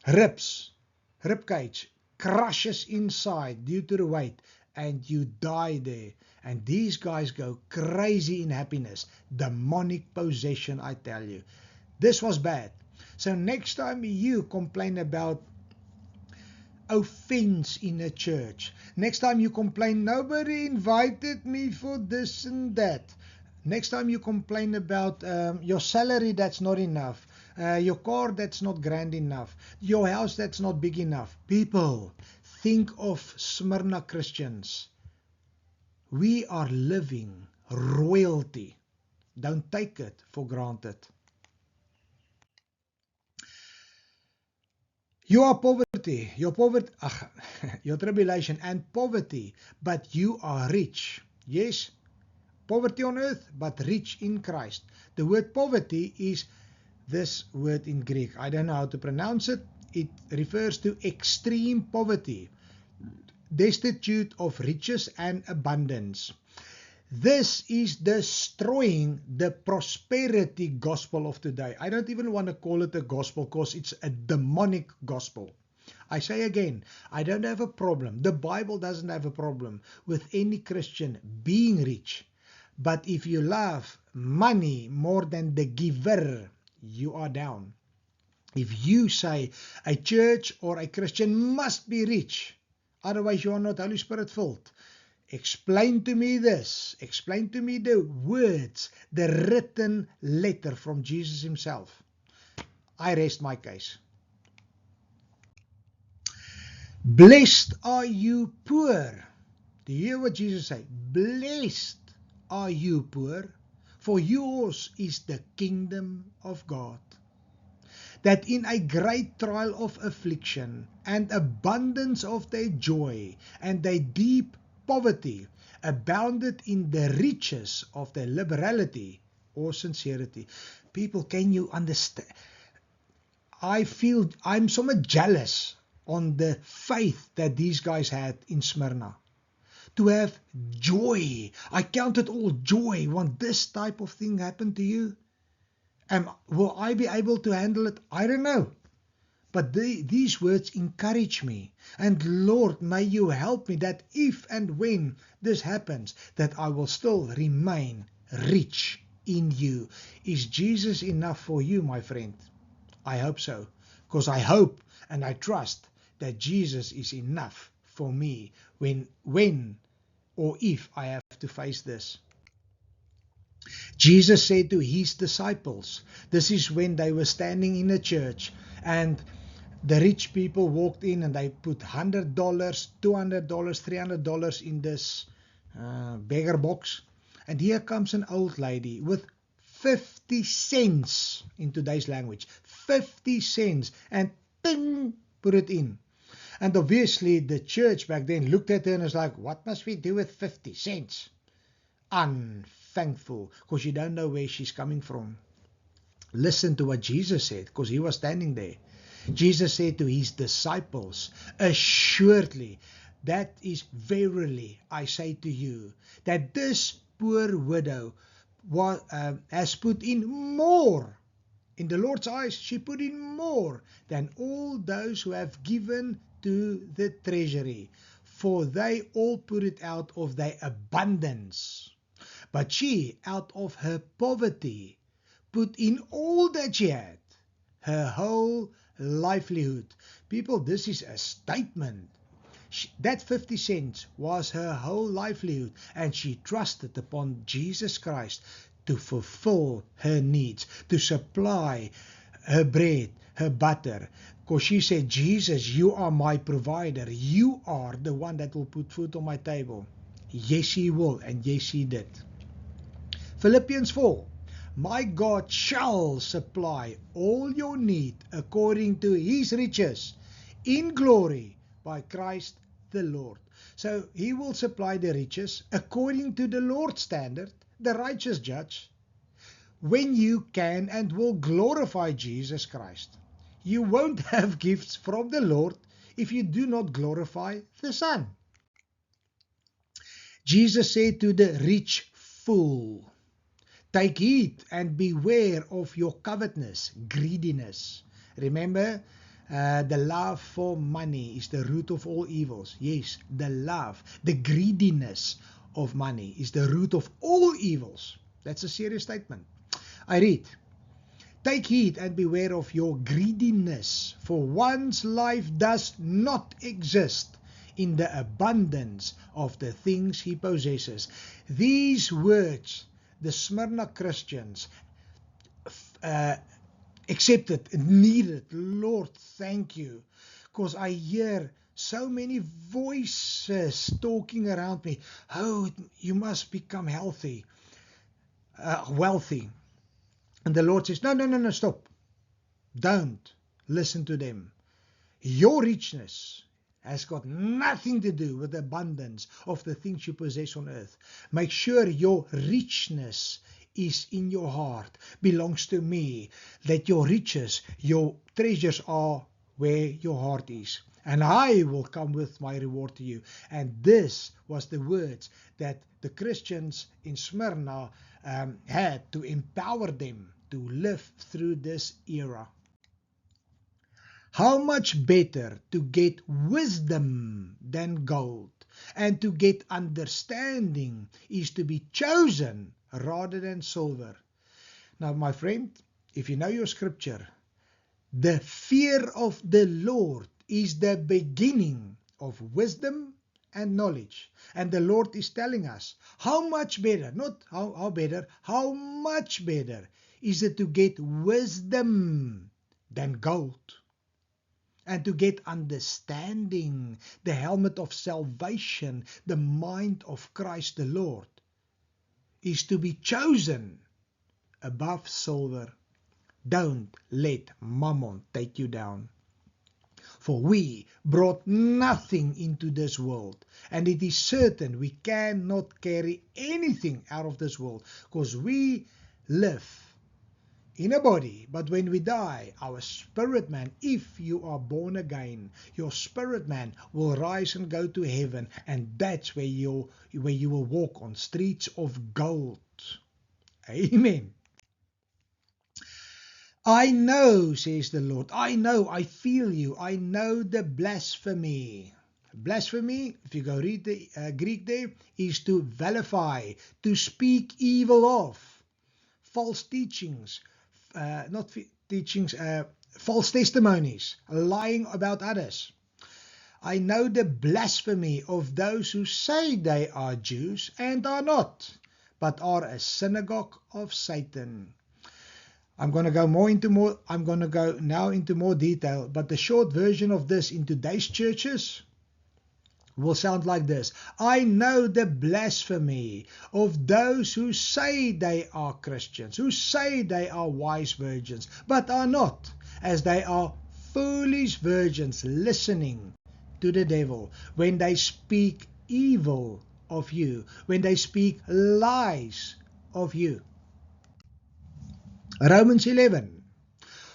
ribcage crushes inside due to the weight, and you die there. And these guys go crazy in happiness. Demonic possession, I tell you. This was bad. So next time you complain about offense in a church, next time you complain, nobody invited me for this and that, next time you complain about your salary that's not enough, your car that's not grand enough, your house that's not big enough, people, think of Smyrna Christians. We are living royalty. Don't take it for granted. Your poverty, your tribulation and poverty, but you are rich. Yes, poverty on earth, but rich in Christ. The word poverty is this word in Greek. I don't know how to pronounce it. It refers to extreme poverty, destitute of riches and abundance. This is destroying the prosperity gospel of today. I don't even want to call it a gospel because it's a demonic gospel. I say again, I don't have a problem. The Bible doesn't have a problem with any Christian being rich. But if you love money more than the giver, you are down. If you say a church or a Christian must be rich, otherwise you are not Holy Spirit filled. Explain to me this. Explain to me the words, the written letter from Jesus himself. I rest my case. Blessed are you poor. Do you hear what Jesus said? Blessed are you poor, for yours is the kingdom of God. That in a great trial of affliction and abundance of their joy and their deep poverty abounded in the riches of their liberality or sincerity. People, can you understand? I'm somewhat jealous on the faith that these guys had in Smyrna. To have joy. I count it all joy when this type of thing happened to you. Will I be able to handle it? I don't know. But these words encourage me. And Lord, may you help me that if and when this happens, that I will still remain rich in you. Is Jesus enough for you, my friend? I hope so. Because I hope and I trust that Jesus is enough for me when or if I have to face this. Jesus said to his disciples, this is when they were standing in a church and the rich people walked in and they put $100, $200, $300 in this beggar box. And here comes an old lady with 50 cents in today's language. 50 cents and ping, put it in. And obviously the church back then looked at her and was like, what must we do with 50 cents? Unthankful, because you don't know where she's coming from. Listen to what Jesus said, because he was standing there. Jesus said to his disciples, assuredly, that is verily, I say to you, that this poor widow has put in more. In the Lord's eyes, she put in more than all those who have given to the treasury, for they all put it out of their abundance. But she, out of her poverty, put in all that she had, her whole livelihood. People, this is a statement. That 50 cents was her whole livelihood, and she trusted upon Jesus Christ to fulfill her needs, to supply her bread, her butter. Because she said, Jesus, you are my provider. You are the one that will put food on my table. Yes, he will, and yes, he did. Philippians 4. My God shall supply all your need according to his riches in glory by Christ the Lord. So he will supply the riches according to the Lord's standard, the righteous judge, when you can and will glorify Jesus Christ. You won't have gifts from the Lord if you do not glorify the Son. Jesus said to the rich fool, take heed and beware of your covetousness, greediness. Remember, the love for money is the root of all evils. Yes, the greediness of money is the root of all evils. That's a serious statement. I read, take heed and beware of your greediness, for one's life does not exist in the abundance of the things he possesses. These words, the Smyrna Christians accepted, needed. Lord, thank you. Because I hear so many voices talking around me. Oh, you must become healthy. wealthy. And the Lord says, no, stop. Don't listen to them. Your richness has got nothing to do with the abundance of the things you possess on earth. Make sure your richness is in your heart, belongs to me, that your riches, your treasures are where your heart is. And I will come with my reward to you. And this was the words that the Christians in Smyrna had to empower them to live through this era. How much better to get wisdom than gold, and to get understanding is to be chosen rather than silver. Now, my friend, if you know your scripture, the fear of the Lord is the beginning of wisdom and knowledge. And the Lord is telling us how much better, not how better, how much better is it to get wisdom than gold. And to get understanding, the helmet of salvation, the mind of Christ the Lord, is to be chosen above silver. Don't let mammon take you down. For we brought nothing into this world, and it is certain we cannot carry anything out of this world, because we live in a body, but when we die, our spirit man, if you are born again, your spirit man will rise and go to heaven, and that's where you will walk on streets of gold. Amen. I know, says the Lord, I know, I feel you, I know the blasphemy. Blasphemy, if you go read the Greek there, is to vilify, to speak evil of, false teachings, false testimonies, lying about others. I know the blasphemy of those who say they are Jews and are not, but are a synagogue of Satan. I'm going to go now into more detail, but the short version of this in today's churches will sound like this. I know the blasphemy of those who say they are Christians, who say they are wise virgins, but are not, as they are foolish virgins listening to the devil when they speak evil of you, when they speak lies of you. Romans 11.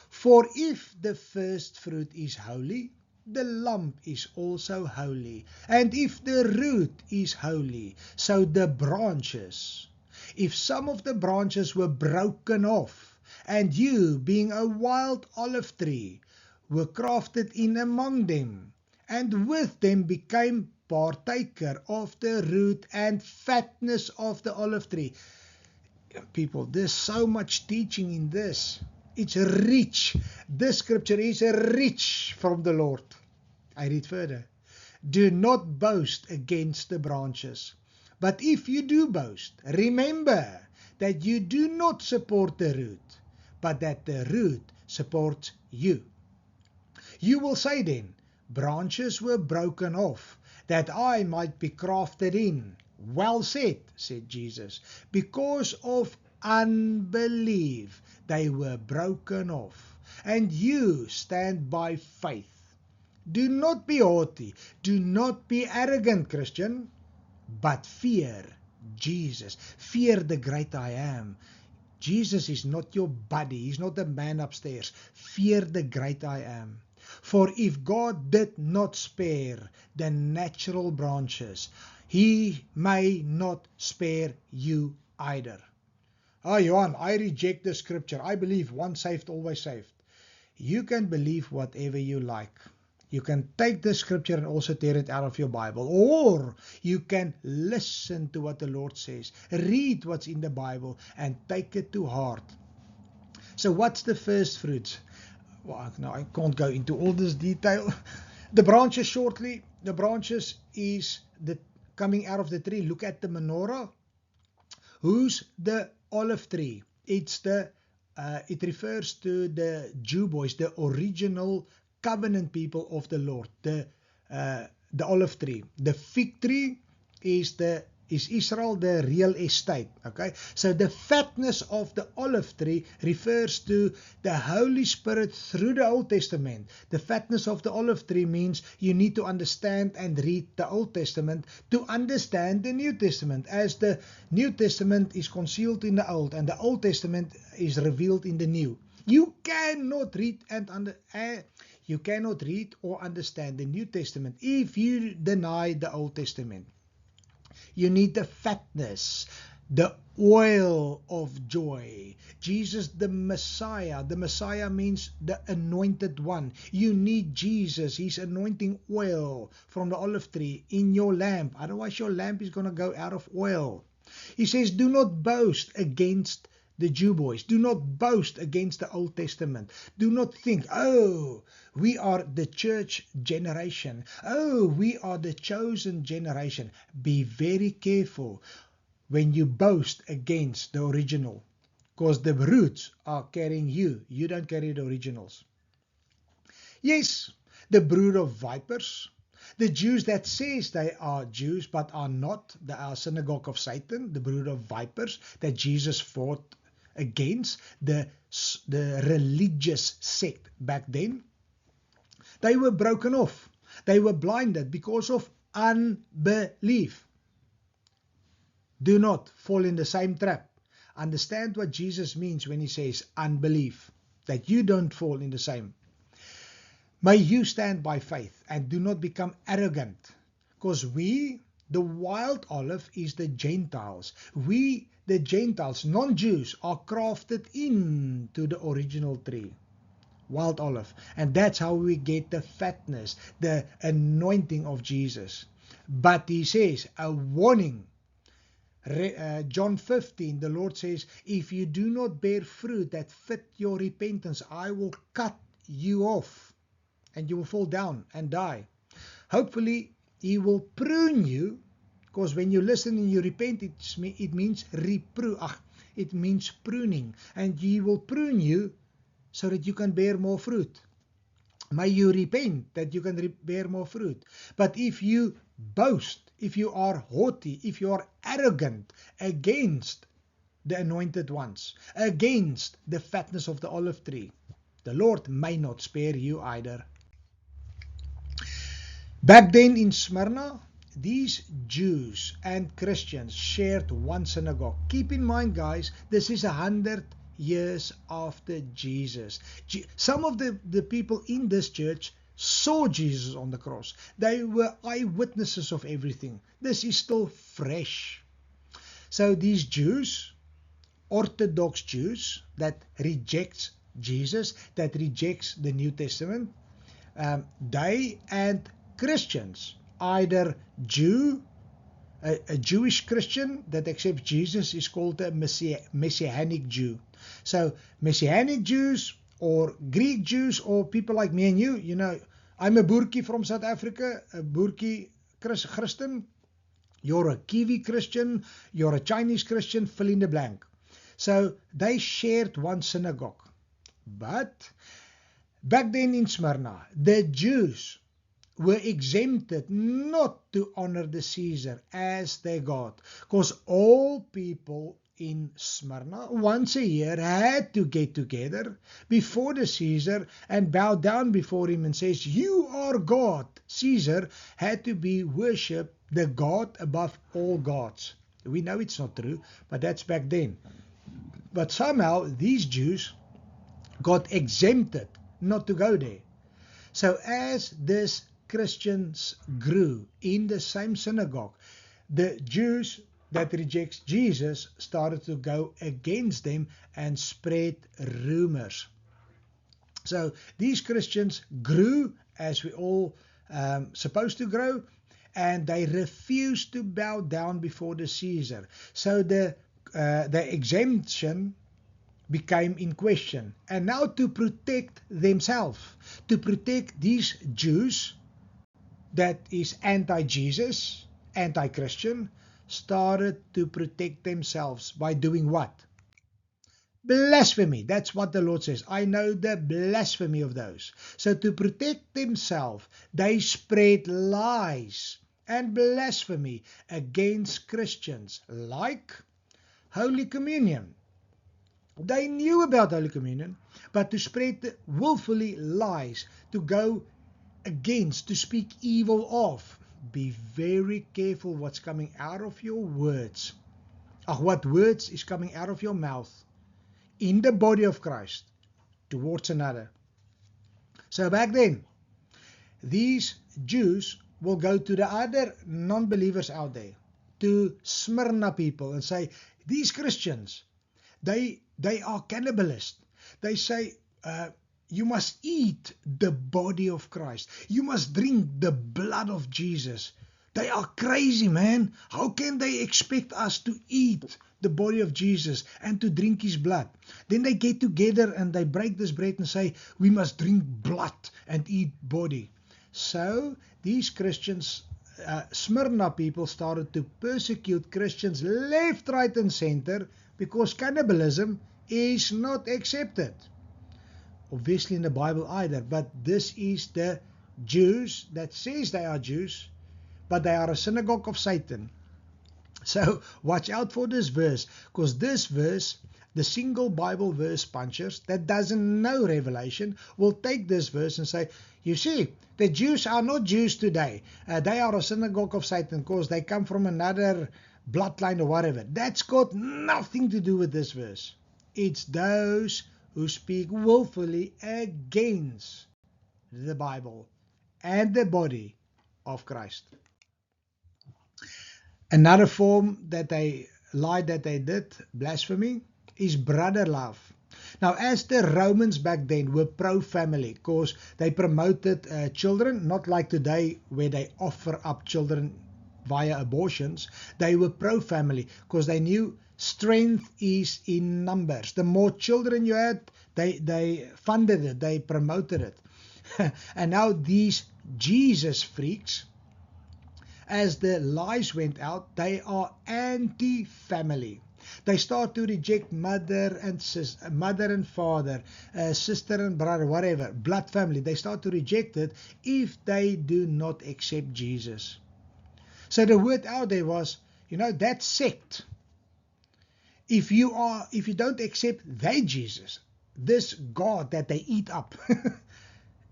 For if the first fruit is holy, the lump is also holy. And if the root is holy, so the branches. If some of the branches were broken off, and you, being a wild olive tree, were grafted in among them, and with them became partaker of the root and fatness of the olive tree. People, there's so much teaching in this. It's rich. This scripture is rich from the Lord. I read further. Do not boast against the branches. But if you do boast, remember that you do not support the root, but that the root supports you. You will say then, branches were broken off, that I might be grafted in. Well said, said Jesus. Because of unbelief, they were broken off, and you stand by faith. Do not be haughty, do not be arrogant, Christian, but fear Jesus. Fear the great I am. Jesus is not your buddy, he's not the man upstairs. Fear the great I am. For if God did not spare the natural branches, he may not spare you either. Johan, I reject the scripture. I believe once saved, always saved. You can believe whatever you like. You can take the scripture and also tear it out of your Bible. Or you can listen to what the Lord says. Read what's in the Bible and take it to heart. So what's the first fruits? Well, now I can't go into all this detail. The branches shortly. The branches is the coming out of the tree. Look at the menorah. Who's the olive tree? It's it refers to the Jew boys, the original covenant people of the Lord. The olive tree. The fig tree is the Is Israel the real estate? Okay, so the fatness of the olive tree refers to the Holy Spirit through the Old Testament. The fatness of the olive tree means you need to understand and read the Old Testament to understand the New Testament, as the New Testament is concealed in the Old and the Old Testament is revealed in the New. You cannot read or understand the New Testament if you deny the Old Testament. You need the fatness, the oil of joy. Jesus the Messiah. The Messiah means the anointed one. You need Jesus, his anointing oil from the olive tree in your lamp. Otherwise your lamp is going to go out of oil. He says, do not boast against the Jew boys. Do not boast against the Old Testament. Do not think, oh, we are the church generation. Oh, we are the chosen generation. Be very careful when you boast against the original, because the roots are carrying you. You don't carry the originals. Yes, the brood of vipers. The Jews that says they are Jews but are not. They are synagogue of Satan, the brood of vipers that Jesus fought against, the religious sect back then. They were broken off. They were blinded because of unbelief. Do not fall in the same trap. Understand what Jesus means when he says unbelief, that you don't fall in the same. May you stand by faith and do not become arrogant, because we, the wild olive, is the Gentiles. We, the Gentiles, non-Jews, are crafted into the original tree, wild olive. And that's how we get the fatness, the anointing of Jesus. But he says, a warning. John 15, the Lord says, if you do not bear fruit that fit your repentance, I will cut you off and you will fall down and die. Hopefully, he will prune you, because when you listen and you repent, it means it means pruning, and he will prune you so that you can bear more fruit. May you repent that you can bear more fruit. But if you boast, if you are haughty, if you are arrogant against the anointed ones, against the fatness of the olive tree, the Lord may not spare you either. Back then in Smyrna, these Jews and Christians shared one synagogue. Keep in mind, guys, this is 100 years after Jesus. Some of the people in this church saw Jesus on the cross. They were eyewitnesses of everything. This is still fresh. So these Jews, Orthodox Jews that rejects Jesus, that rejects the New Testament, they and Christians, either a Jewish Christian that accepts Jesus is called a Messianic Jew. So Messianic Jews or Greek Jews or people like me and you, I'm a Boertjie from South Africa, a Boertjie Christian, you're a Kiwi Christian, you're a Chinese Christian, fill in the blank. So they shared one synagogue. But back then in Smyrna, the Jews were exempted not to honor the Caesar as their God, because all people in Smyrna once a year had to get together before the Caesar and bow down before him and says, you are God. Caesar had to be worshipped, the God above all gods. We know it's not true, but that's back then. But somehow these Jews got exempted not to go there. So as this Christians grew in the same synagogue, the Jews that rejects Jesus started to go against them and spread rumors. So these Christians grew as we all supposed to grow, and they refused to bow down before the Caesar. So the exemption became in question. And now to protect themselves, to protect these Jews that is anti-Jesus, anti-Christian, started to protect themselves by doing what? Blasphemy. That's what the Lord says. I know the blasphemy of those. So to protect themselves, they spread lies and blasphemy against Christians, like Holy Communion. They knew about Holy Communion, but to spread willfully lies, to go against, to speak evil of. Be very careful what's coming out of your words. What words is coming out of your mouth in the body of Christ towards another. So back then, these Jews will go to the other non-believers out there, to Smyrna people, and say, these Christians, they are cannibalists. They say, you must eat the body of Christ. You must drink the blood of Jesus. They are crazy, man. How can they expect us to eat the body of Jesus and to drink his blood? Then they get together and they break this bread and say, we must drink blood and eat body. So these Christians, Smyrna people, started to persecute Christians left, right and center, because cannibalism is not accepted. Obviously in the Bible either, but this is the Jews that says they are Jews, but they are a synagogue of Satan. So watch out for this verse, because this verse, the single Bible verse punchers that doesn't know Revelation will take this verse and say, you see, the Jews are not Jews today. They are a synagogue of Satan because they come from another bloodline or whatever. That's got nothing to do with this verse. It's those who speak willfully against the Bible and the body of Christ. Another form that they lied that they did, blasphemy, is brother love. Now, as the Romans back then were pro-family, because they promoted children, not like today where they offer up children via abortions. They were pro-family because they knew strength is in numbers. The more children you had, they funded it, they promoted it. And now these Jesus freaks, as the lies went out, they are anti-family. They start to reject mother and father, sister and brother, whatever, blood family. They start to reject it if they do not accept Jesus. So the word out there was, that sect. If you don't accept that Jesus, this God that they eat up,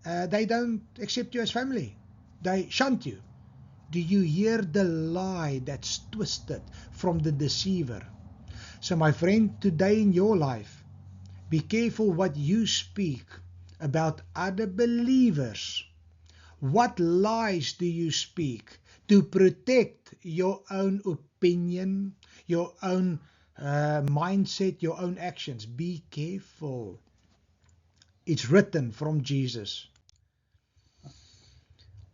they don't accept you as family. They shunt you. Do you hear the lie that's twisted from the deceiver? So my friend, today in your life, be careful what you speak about other believers. What lies do you speak to protect your own opinion, your own mindset, your own actions? Be careful. It's written from Jesus.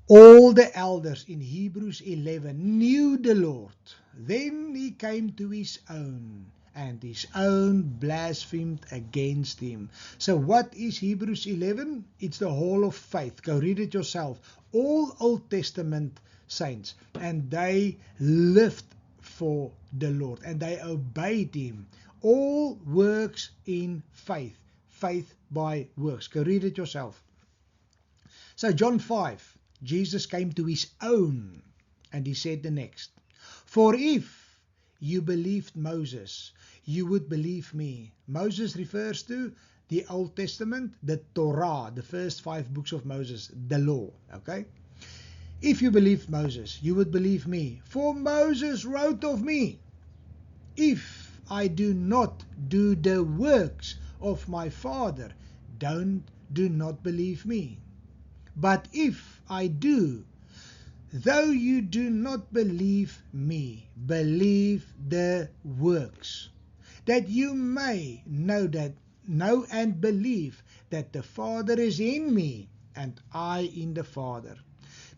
All the elders in Hebrews 11 knew the Lord. Then he came to his own, and his own blasphemed against him. So what is Hebrews 11? It's the hall of faith. Go read it yourself. All Old Testament saints, and they lived for the Lord, and they obeyed him. All works in faith. Faith by works. Go read it yourself. So John 5. Jesus came to his own, and he said the next, for if you believed Moses, you would believe me. Moses refers to the Old Testament, the Torah, the first 5 books of Moses, the law, okay? If you believed Moses, you would believe me, for Moses wrote of me. If I do not do the works of my Father, do not believe me. But if I do, though you do not believe me, believe the works, that you may know and believe that the Father is in me and I in the Father.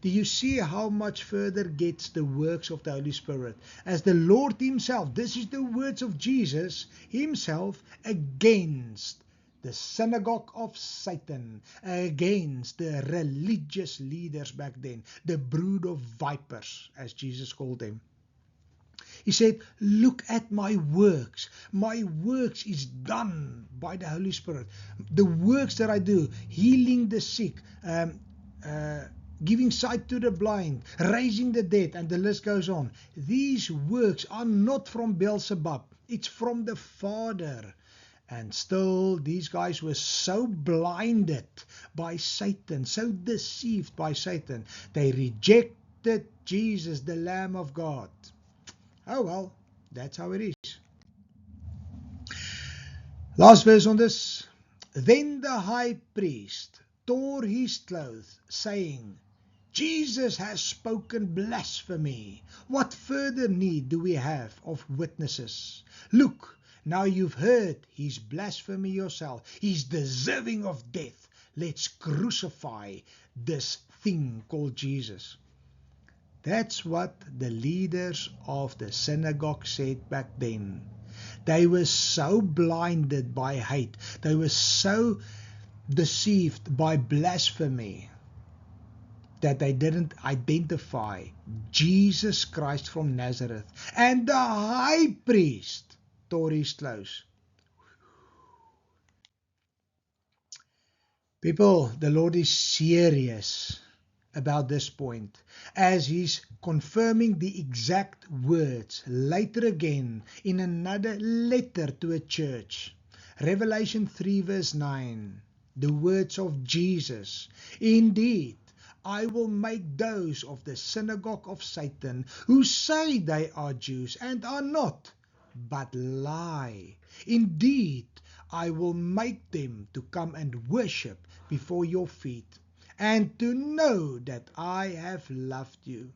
Do you see how much further gets the works of the Holy Spirit? As the Lord himself, this is the words of Jesus himself against the synagogue of Satan, against the religious leaders back then, the brood of vipers, as Jesus called them. He said, look at my works. My works is done by the Holy Spirit. The works that I do, healing the sick, giving sight to the blind, raising the dead, and the list goes on. These works are not from Beelzebub. It's from the Father. And still, these guys were so blinded by Satan, so deceived by Satan, they rejected Jesus, the Lamb of God. Oh well, that's how it is. Last verse on this. Then the high priest tore his clothes, saying, Jesus has spoken blasphemy. What further need do we have of witnesses? Look, now you've heard his blasphemy yourself. He's deserving of death. Let's crucify this thing called Jesus. That's what the leaders of the synagogue said back then. They were so blinded by hate. They were so deceived by blasphemy that they didn't identify Jesus Christ from Nazareth. And the high priest tore his clothes. People, the Lord is serious about this point, as he's confirming the exact words later again in another letter to a church. Revelation 3 verse 9, the words of Jesus. Indeed, I will make those of the synagogue of Satan who say they are Jews and are not, but lie. Indeed, I will make them to come and worship before your feet, and to know that I have loved you.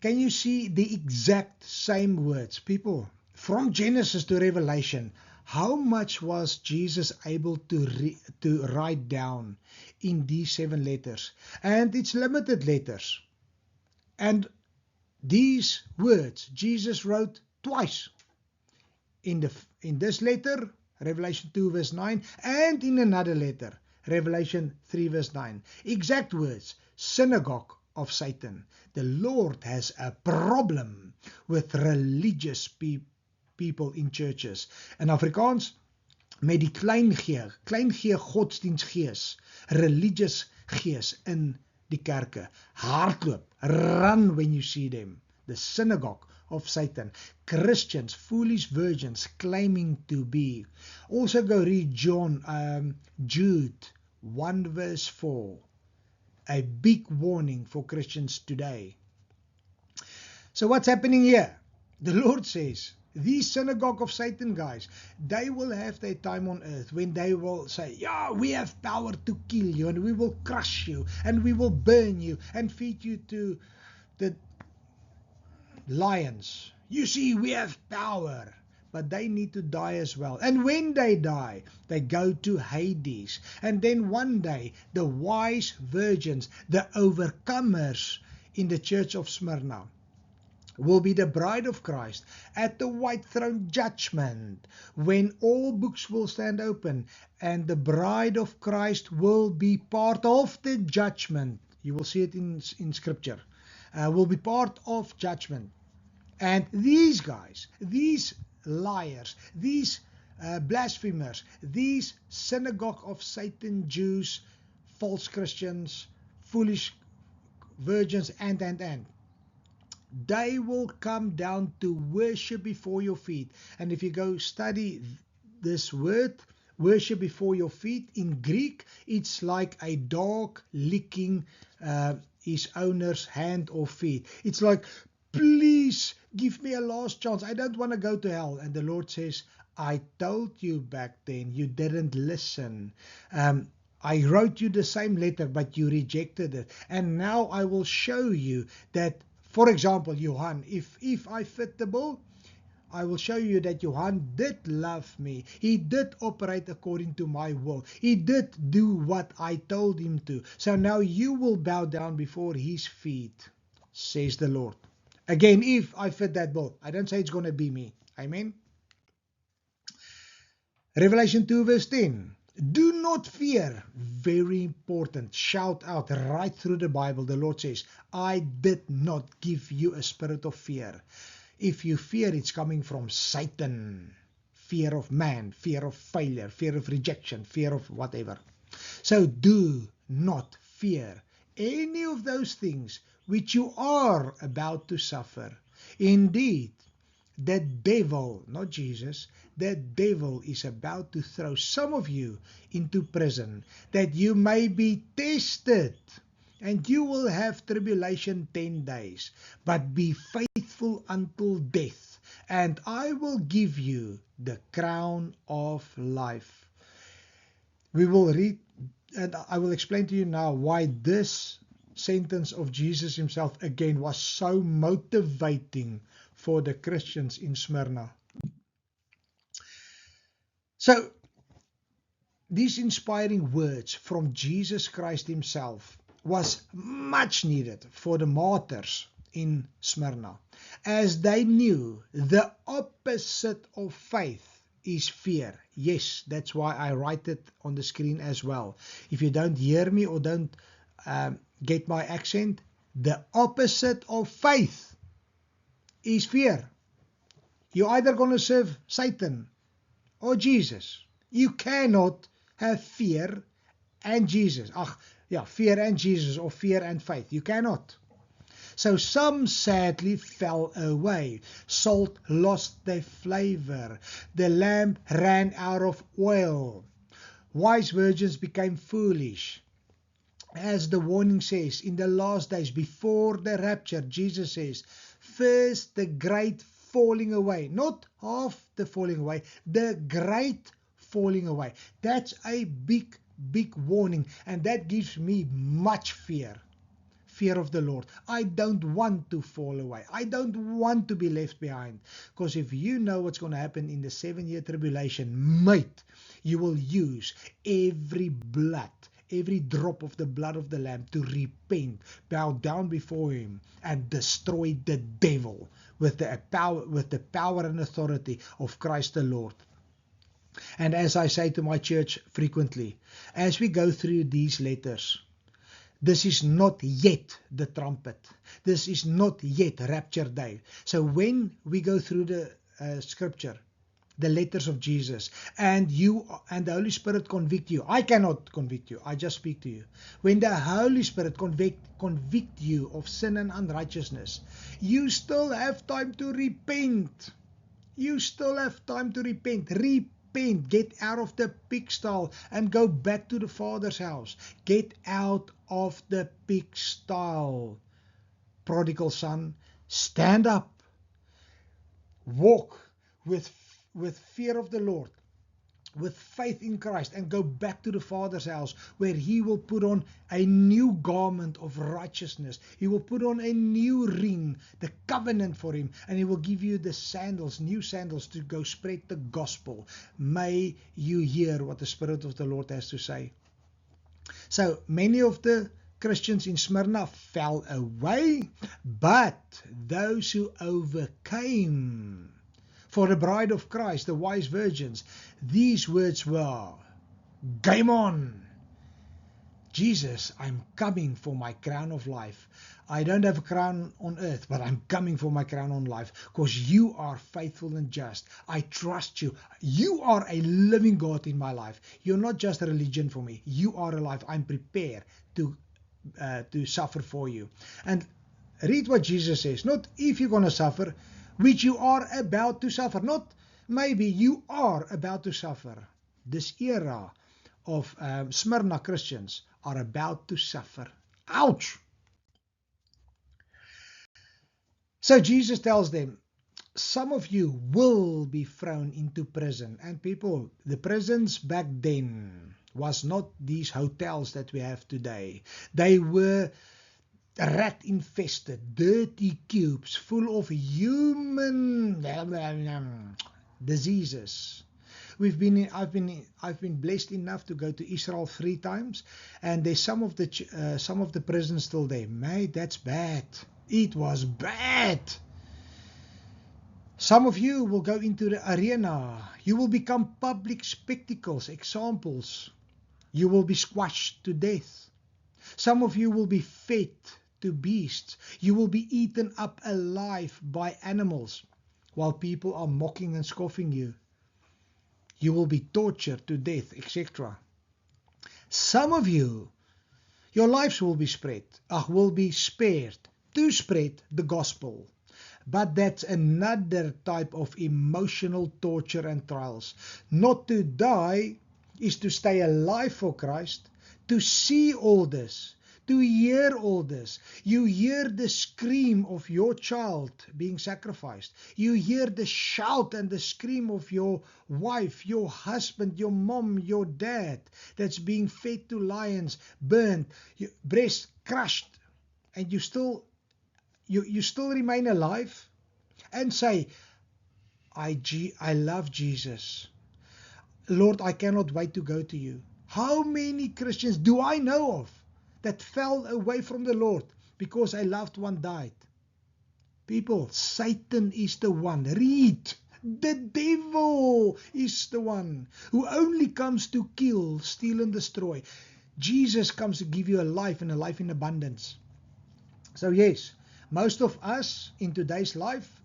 Can you see the exact same words? People, from Genesis to Revelation, how much was Jesus able to write down in these 7 letters? And it's limited letters. And these words Jesus wrote twice. In this letter, Revelation 2 verse 9, and in another letter, Revelation 3 verse 9. Exact words, synagogue of Satan. The Lord has a problem with religious people in churches. In Afrikaans, met die klein G godsdienstgees, religious gees in die kerke. Hardloop, run when you see them. The synagogue of Satan. Christians, foolish virgins claiming to be. Also go read Jude 1 verse 4. A big warning for Christians today. So what's happening here? The Lord says, these synagogue of Satan guys, they will have their time on earth when they will say, yeah, we have power to kill you, and we will crush you, and we will burn you, and feed you to the lions. You see, we have power, but they need to die as well. And when they die, they go to Hades. And then one day, the wise virgins, the overcomers in the church of Smyrna, will be the bride of Christ at the white throne judgment, when all books will stand open, and the bride of Christ will be part of the judgment. You will see it in scripture. Will be part of judgment. And these guys, these liars, these blasphemers, these synagogue of Satan Jews, false Christians, foolish virgins, and they will come down to worship before your feet. And if you go study this word, worship before your feet, in Greek, it's like a dog licking his owner's hand or feet. It's like, please give me a last chance. I don't want to go to hell. And the Lord says, I told you back then, you didn't listen. I wrote you the same letter, but you rejected it. And now I will show you that, for example, Johan, if I fit the bill, I will show you that Johan did love me. He did operate according to my will. He did do what I told him to. So now you will bow down before his feet, says the Lord. Again, if I fit that bill. I don't say it's going to be me. Amen. Revelation 2 verse 10. Do not fear. Very important. Shout out right through the Bible. The Lord says, I did not give you a spirit of fear. If you fear, it's coming from Satan. Fear of man, fear of failure, fear of rejection, fear of whatever. So do not fear. any of those things which you are about to suffer. Indeed, the devil, not Jesus, the devil is about to throw some of you into prison, that you may be tested, and you will have tribulation 10 days. But be faithful until death, and I will give you the crown of life. We will read, and I will explain to you now why this sentence of Jesus himself again was so motivating for the Christians in Smyrna. So, these inspiring words from Jesus Christ himself was much needed for the martyrs in Smyrna, as they knew the opposite of faith is fear. Yes, that's why I write it on the screen as well. If you don't hear me or don't get my accent, the opposite of faith is fear. You're either going to serve Satan or Jesus. You cannot have fear and Jesus. Fear and Jesus, or fear and faith. You cannot. So some sadly fell away. Salt lost their flavor. The lamp ran out of oil. Wise virgins became foolish. As the warning says, in the last days before the rapture, Jesus says, first the great falling away. Not half the falling away, the great falling away. That's a big warning, and that gives me much fear. Fear of the Lord. I don't want to fall away. I don't want to be left behind. Because if you know what's going to happen in the 7-year tribulation, mate, you will use every drop of the blood of the Lamb to repent, bow down before him, and destroy the devil with the power and authority of Christ the Lord. And as I say to my church frequently, as we go through these letters, this is not yet the trumpet. This is not yet rapture day. So when we go through the scripture, the letters of Jesus, and you and the Holy Spirit convict you. I cannot convict you. I just speak to you. When the Holy Spirit convict you of sin and unrighteousness, you still have time to repent. You still have time to repent. Repent. Get out of the pigsty and go back to the Father's house. Get out of the pigsty. Prodigal son, stand up. Walk with fear of the Lord, with faith in Christ, and go back to the Father's house, where he will put on a new garment of righteousness. He will put on a new ring, the covenant for him, and he will give you the sandals, new sandals, to go spread the gospel. May you hear what the Spirit of the Lord has to say. So many of the Christians in Smyrna fell away, but those who overcame, for the bride of Christ, the wise virgins, these words were, game on. Jesus, I'm coming for my crown of life. I don't have a crown on earth, but I'm coming for my crown on life, because you are faithful and just. I trust you. You are a living God in my life. You're not just a religion for me. You are alive. I'm prepared to suffer for you. And read what Jesus says. Not if you're going to suffer, which you are about to suffer. Not maybe, you are about to suffer. This era of Smyrna Christians are about to suffer. Ouch! So Jesus tells them, some of you will be thrown into prison. And people, the prisons back then was not these hotels that we have today. They were rat infested, dirty cubes full of human diseases. I've been blessed enough to go to Israel 3 times, and there's some of the prisons still there. Mate, that's bad. It was bad. Some of you will go into the arena. You will become public spectacles, examples. You will be squashed to death. Some of you will be fed to beasts. You will be eaten up alive by animals while people are mocking and scoffing you. You will be tortured to death, etc. Some of you Your lives will be spared to spread the gospel. But that's another type of emotional torture and trials. Not to die is to stay alive for Christ, to see all this, to hear all this. You hear the scream of your child being sacrificed. You hear the shout and the scream of your wife, your husband, your mom, your dad that's being fed to lions, burned, breast crushed, and you still remain alive and say, I love Jesus. Lord, I cannot wait to go to you. How many Christians do I know of that fell away from the Lord because a loved one died? People, Satan is the one. Read. The devil is the one who only comes to kill, steal, and destroy. Jesus comes to give you a life, and a life in abundance. So yes, most of us in today's life,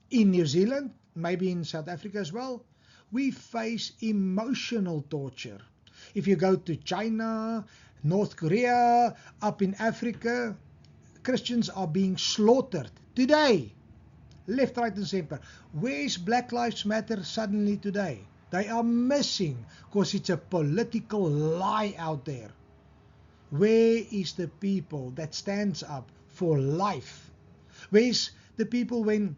in New Zealand, maybe in South Africa as well, we face emotional torture. If you go to China, North Korea, up in Africa, Christians are being slaughtered today, left, right, and center. Where is Black Lives Matter suddenly today? They are missing because it's a political lie out there. Where is the people that stands up for life? Where's the people when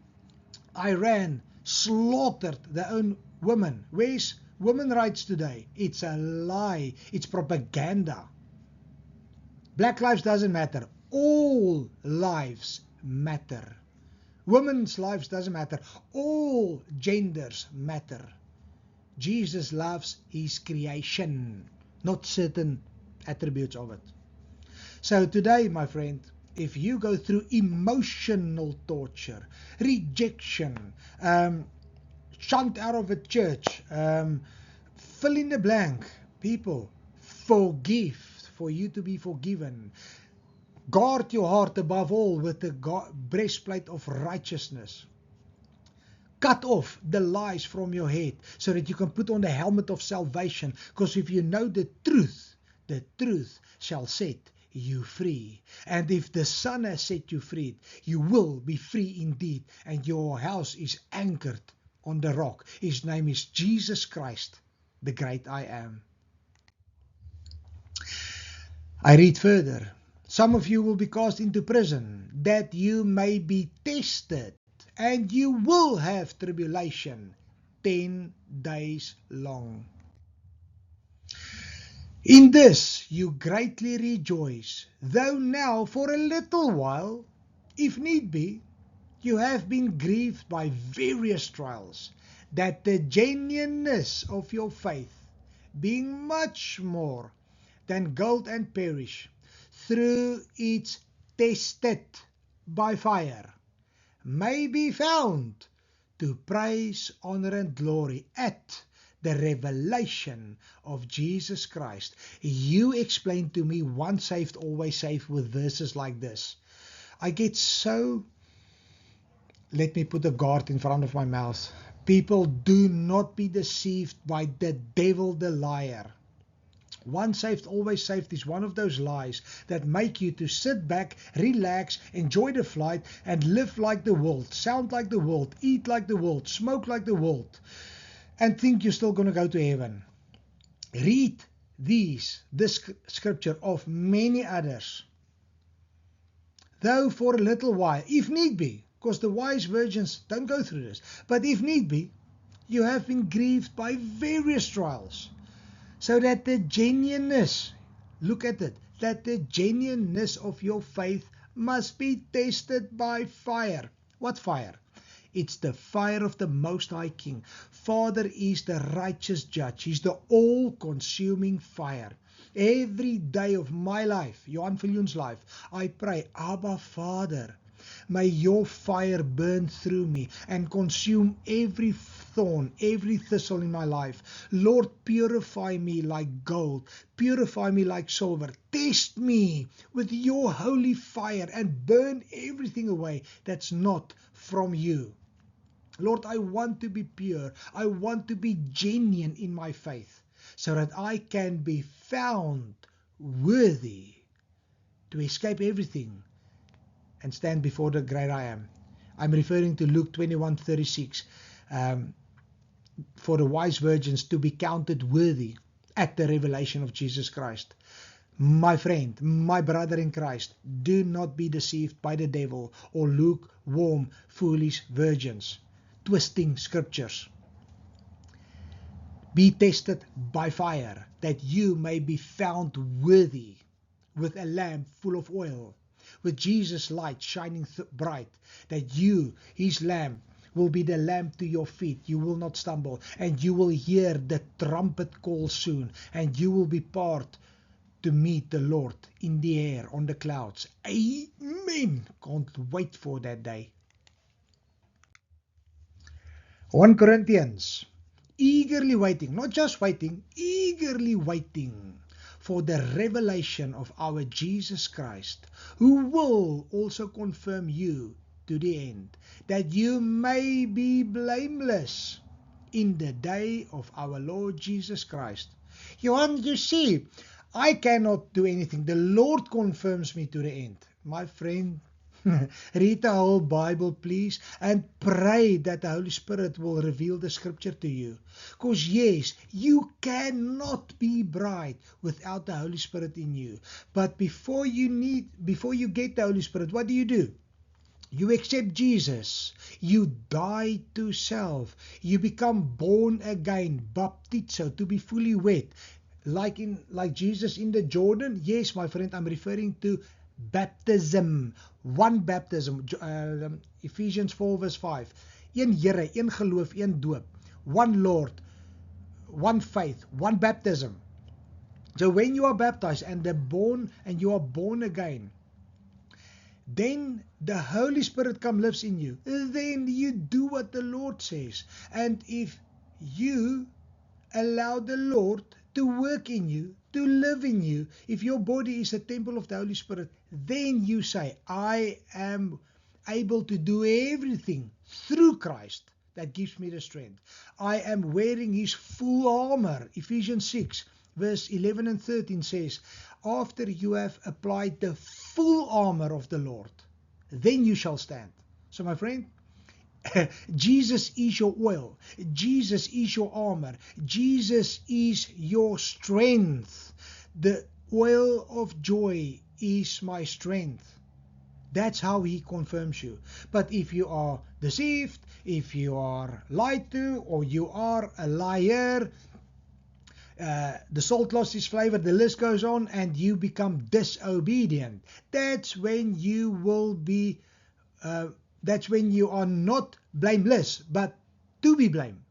Iran slaughtered their own women? Where's women's rights today? It's a lie. It's propaganda. Black lives doesn't matter. All lives matter. Women's lives doesn't matter. All genders matter. Jesus loves his creation, not certain attributes of it. So today, my friend, if you go through emotional torture, rejection, shunned out of a church, fill in the blank, people, forgive for you to be forgiven. Guard your heart above all with the breastplate of righteousness. Cut off the lies from your head so that you can put on the helmet of salvation. Because if you know the truth shall set you free. And if the Son has set you free, you will be free indeed. And your house is anchored on the rock. His name is Jesus Christ, the great I am. I read further. Some of you will be cast into prison, that you may be tested, and you will have tribulation 10 days long. In this you greatly rejoice, though now for a little while, if need be, you have been grieved by various trials, that the genuineness of your faith, being much more than gold and perish, through its tested by fire, may be found to praise, honor, and glory at the revelation of Jesus Christ. You explain to me once saved, always saved with verses like this. I get so, let me put a guard in front of my mouth. People, do not be deceived by the devil, the liar. Once saved, always saved is one of those lies that make you to sit back, relax, enjoy the flight, and live like the world, sound like the world, eat like the world, smoke like the world, and think you're still going to go to heaven. Read this scripture of many others. Though for a little while, if need be, because the wise virgins don't go through this, but if need be, you have been grieved by various trials, so that the genuineness, look at it, that the genuineness of your faith must be tested by fire. What fire? It's the fire of the Most High King. Father is the righteous judge. He's the all-consuming fire. Every day of my life, Johan Viljoen's life, I pray, Abba Father, may your fire burn through me and consume every thorn, every thistle in my life. Lord, purify me like gold. Purify me like silver. Test me with your holy fire and burn everything away that's not from you. Lord, I want to be pure. I want to be genuine in my faith so that I can be found worthy to escape everything and stand before the great I am. I'm referring to Luke 21:36. For the wise virgins to be counted worthy at the revelation of Jesus Christ. My friend, my brother in Christ, do not be deceived by the devil or lukewarm, foolish virgins, twisting scriptures. Be tested by fire, that you may be found worthy, with a lamp full of oil, with Jesus' light shining bright, that you, his lamp, will be the lamp to your feet. You will not stumble, and you will hear the trumpet call soon, and you will be part to meet the Lord in the air on the clouds. Amen. Can't wait for that day. 1 Corinthians, eagerly waiting, not just waiting, eagerly waiting for the revelation of our Jesus Christ, who will also confirm you to the end, that you may be blameless in the day of our Lord Jesus Christ. You see, I cannot do anything. The Lord confirms me to the end. My friend, read the whole Bible, please, and pray that the Holy Spirit will reveal the scripture to you. Because yes, you cannot be bright without the Holy Spirit in you. But before you get the Holy Spirit, what do? You accept Jesus. You die to self. You become born again, baptizo, to be fully wet. Like Jesus in the Jordan. Yes, my friend, I'm referring to baptism. One baptism. Ephesians 4 verse 5. Een Here, een geloof, een doop. One Lord, one faith, one baptism. So when you are baptized and you are born again, then the Holy Spirit lives in you. Then you do what the Lord says. And if you allow the Lord to work in you, to live in you, if your body is a temple of the Holy Spirit, then you say, I am able to do everything through Christ that gives me the strength. I am wearing his full armor. Ephesians 6 verse 11 and 13 says, after you have applied the full armor of the Lord, then you shall stand. So my friend, Jesus is your oil. Jesus is your armor. Jesus is your strength. The oil of joy is my strength. That's how he confirms you. But if you are deceived, if you are lied to, or you are a liar, the salt lost its flavor, the list goes on, and you become disobedient. That's when you will be, that's when you are not blameless, but to be blamed.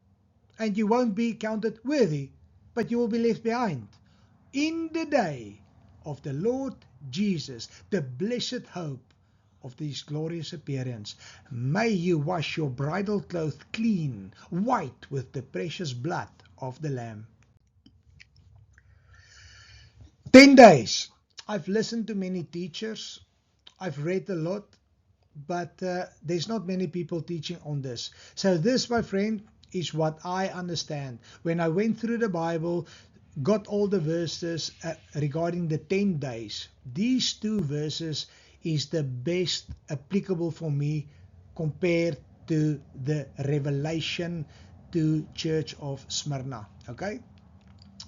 And you won't be counted worthy, but you will be left behind. In the day of the Lord Jesus, the blessed hope of this glorious appearance, may you wash your bridal clothes clean, white with the precious blood of the Lamb. 10 days. I've listened to many teachers. I've read a lot, but there's not many people teaching on this. So this, my friend, is what I understand. When I went through the Bible, got all the verses regarding the 10 days, these two verses is the best applicable for me compared to the revelation to Church of Smyrna. Okay?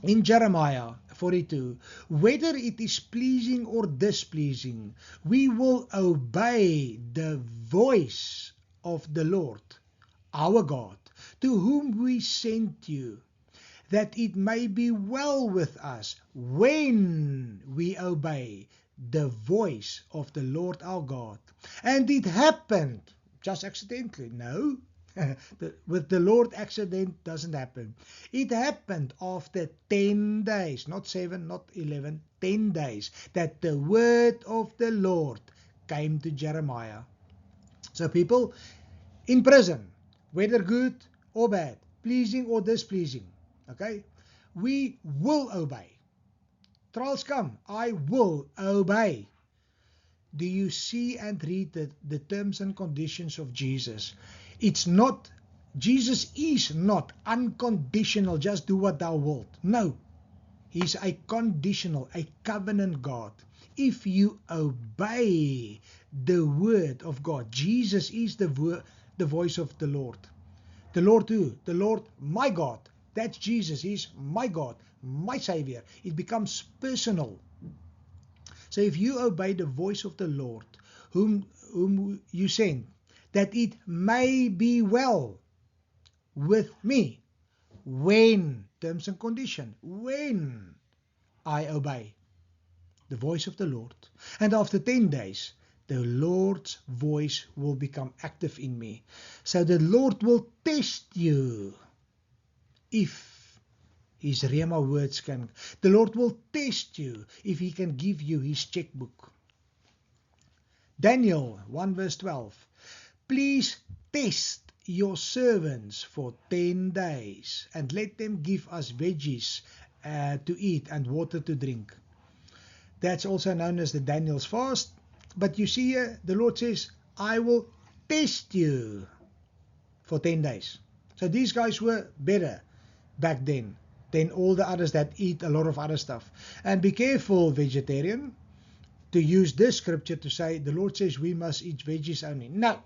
In Jeremiah 42, whether it is pleasing or displeasing, we will obey the voice of the Lord, our God, to whom we sent you, that it may be well with us when we obey the voice of the Lord our God. And it happened, just accidentally, no. With the Lord, accident doesn't happen. It happened after 10 days, not 7, not 11, 10 days, that the word of the Lord came to Jeremiah. So people in prison, whether good or bad, pleasing or displeasing, okay, we will obey. Trials come, I will obey. Do you see and read the terms and conditions of Jesus? It's not, Jesus is not unconditional, just do what thou wilt. No. He's a conditional, a covenant God. If you obey the word of God, Jesus is the voice of the Lord. The Lord who? The Lord, my God. That's Jesus. He's my God, my Savior. It becomes personal. So if you obey the voice of the Lord, whom you send, that it may be well with me, when, terms and condition, when I obey the voice of the Lord. And after 10 days, the Lord's voice will become active in me. So the Lord will test you if His Rhema words can. The Lord will test you if He can give you His checkbook. Daniel 1 verse 12. Please test your servants for 10 days and let them give us veggies to eat and water to drink. That's also known as the Daniel's fast. But you see here, the Lord says, I will test you for 10 days. So these guys were better back then than all the others that eat a lot of other stuff. And be careful, vegetarian, to use this scripture to say, the Lord says we must eat veggies only. No,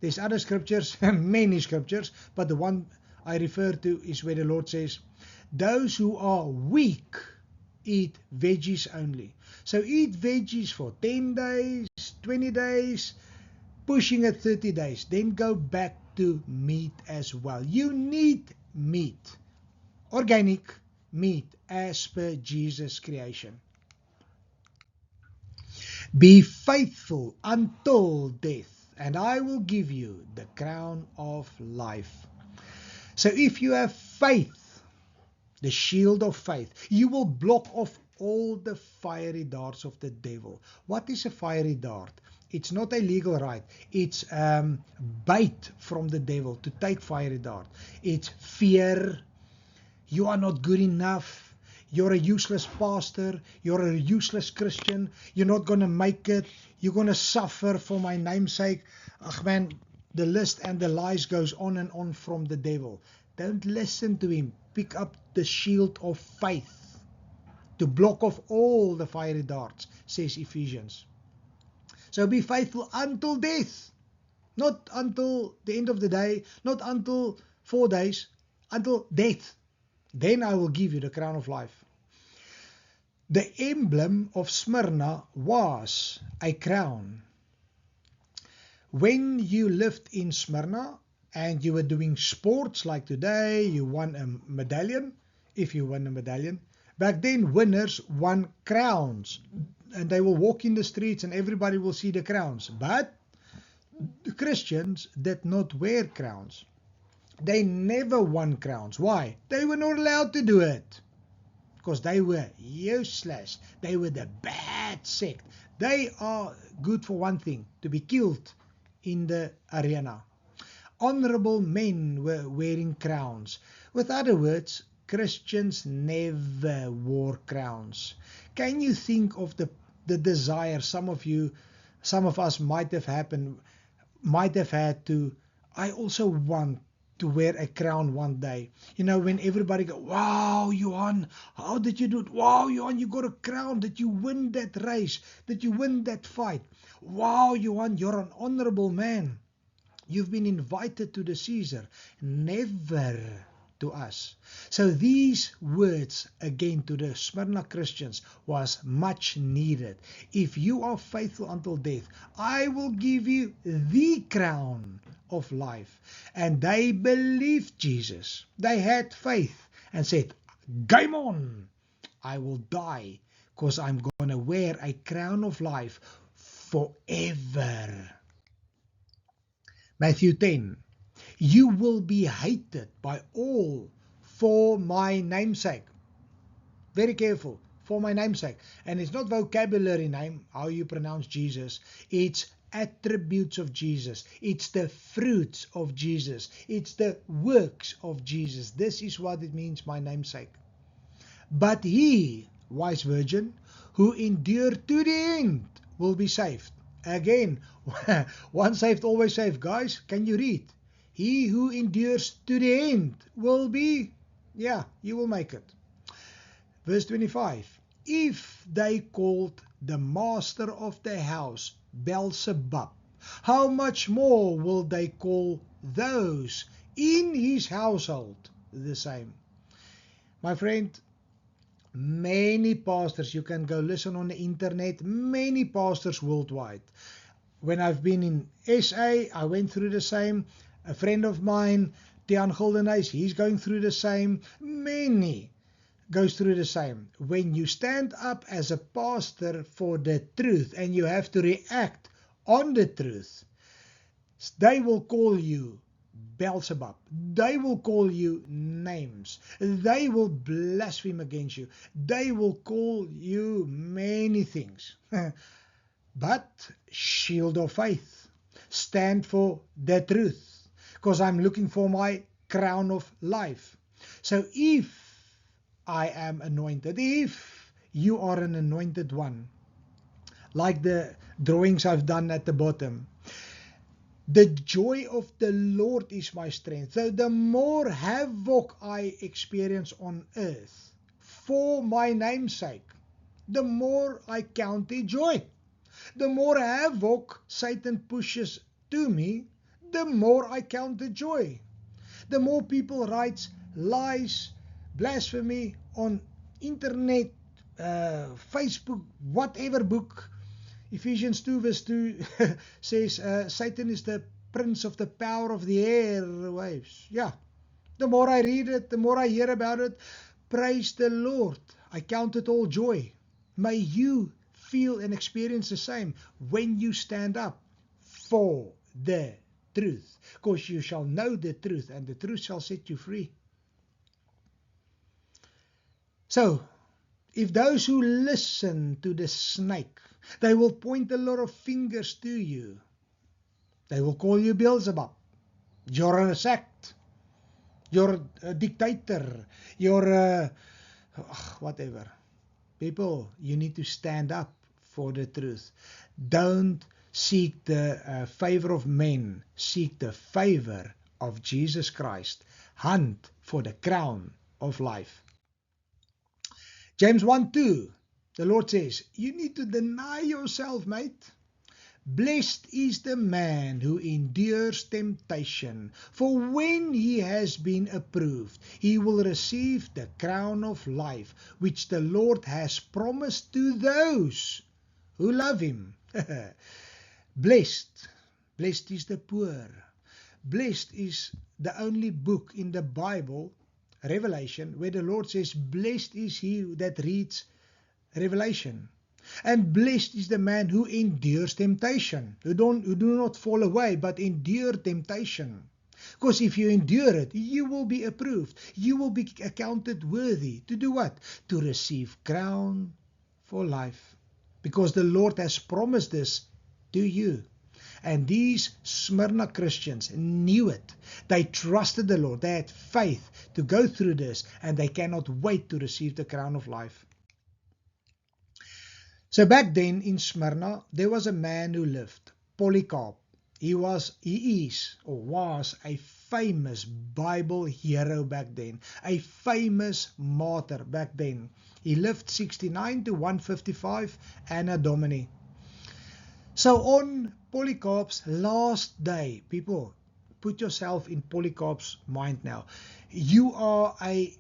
there's other scriptures, many scriptures, but the one I refer to is where the Lord says, those who are weak eat veggies only. So eat veggies for 10 days, 20 days, pushing it 30 days. Then go back to meat as well. You need meat, organic meat, as per Jesus' creation. Be faithful until death, and I will give you the crown of life. So if you have faith, the shield of faith, you will block off all the fiery darts of the devil. What is a fiery dart? It's not a legal right. It's bait from the devil to take fiery dart. It's fear. You are not good enough. You're a useless pastor. You're a useless Christian. You're not going to make it. You're going to suffer for my namesake. Ach man, the list and the lies goes on and on from the devil. Don't listen to him. Pick up the shield of faith to block off all the fiery darts, says Ephesians. So be faithful until death. Not until the end of the day. Not until 4 days. Until death. Then I will give you the crown of life. The emblem of Smyrna was a crown. When you lived in Smyrna and you were doing sports like today, you won a medallion, if you won a medallion. Back then, winners won crowns. And they will walk in the streets and everybody will see the crowns. But the Christians did not wear crowns. They never won crowns. Why? They were not allowed to do it. Because they were useless. They were the bad sect. They are good for one thing, to be killed in the arena. Honorable men were wearing crowns. With other words, Christians never wore crowns. Can you think of the desire some of us might have had to, I also want to wear a crown one day. You know, when everybody go, wow, Johan, how did you do it? Wow, Johan, you got a crown. Did you win that race? Did you win that fight? Wow, Johan, you're an honorable man. You've been invited to the Caesar. Never to us. So these words again to the Smyrna Christians was much needed. If you are faithful until death, I will give you the crown of life. And they believed Jesus. They had faith and said, game on, I will die because I'm going to wear a crown of life forever. Matthew 10. You will be hated by all for my namesake. Very careful, for my namesake. And it's not vocabulary name, how you pronounce Jesus. It's attributes of Jesus. It's the fruits of Jesus. It's the works of Jesus. This is what it means, my namesake. But he, wise virgin, who endured to the end will be saved. Again, once saved, always saved. Guys, can you read? He who endures to the end will be, you will make it. Verse 25. If they called the master of the house Beelzebub, how much more will they call those in his household the same? My friend, many pastors, you can go listen on the internet, many pastors worldwide. When I've been in SA, I went through the same. A friend of mine, Tian Guldenhuis, he's going through the same. Many goes through the same. When you stand up as a pastor for the truth and you have to react on the truth, they will call you Beelzebub. They will call you names. They will blaspheme against you. They will call you many things. But shield of faith. Stand for the truth. Because I'm looking for my crown of life. So if I am anointed, if you are an anointed one, like the drawings I've done at the bottom, the joy of the Lord is my strength. So the more havoc I experience on earth for my name's sake, the more I count it joy. The more havoc Satan pushes to me, the more I count the joy. The more people write lies, blasphemy on internet, Facebook, whatever book, Ephesians 2 verse 2 says Satan is the prince of the power of the airwaves. Yeah, the more I read it, the more I hear about it, praise the Lord. I count it all joy. May you feel and experience the same when you stand up for the truth. Because you shall know the truth, and the truth shall set you free. So, if those who listen to the snake, they will point a lot of fingers to you. They will call you Beelzebub. You're a sect. You're a dictator. You're a whatever. People, you need to stand up for the truth. Don't seek the favor of men. Seek the favor of Jesus Christ. Hunt for the crown of life. James 1:2, the Lord says, you need to deny yourself, mate. Blessed is the man who endures temptation, for when he has been approved, he will receive the crown of life, which the Lord has promised to those who love him. Blessed is the poor. Blessed is the only book in the Bible, Revelation, where the Lord says, blessed is he that reads Revelation. And blessed is the man who endures temptation, who do not fall away, but endure temptation. Because if you endure it, you will be approved. You will be accounted worthy to do what? To receive crown for life. Because the Lord has promised this to you. And these Smyrna Christians knew it. They trusted the Lord. They had faith to go through this, and they cannot wait to receive the crown of life. So back then in Smyrna, there was a man who lived, Polycarp. He is a famous Bible hero back then, a famous martyr back then. He lived 69 to 155 Anno Domini. So on Polycarp's last day, people, put yourself in Polycarp's mind now. You are a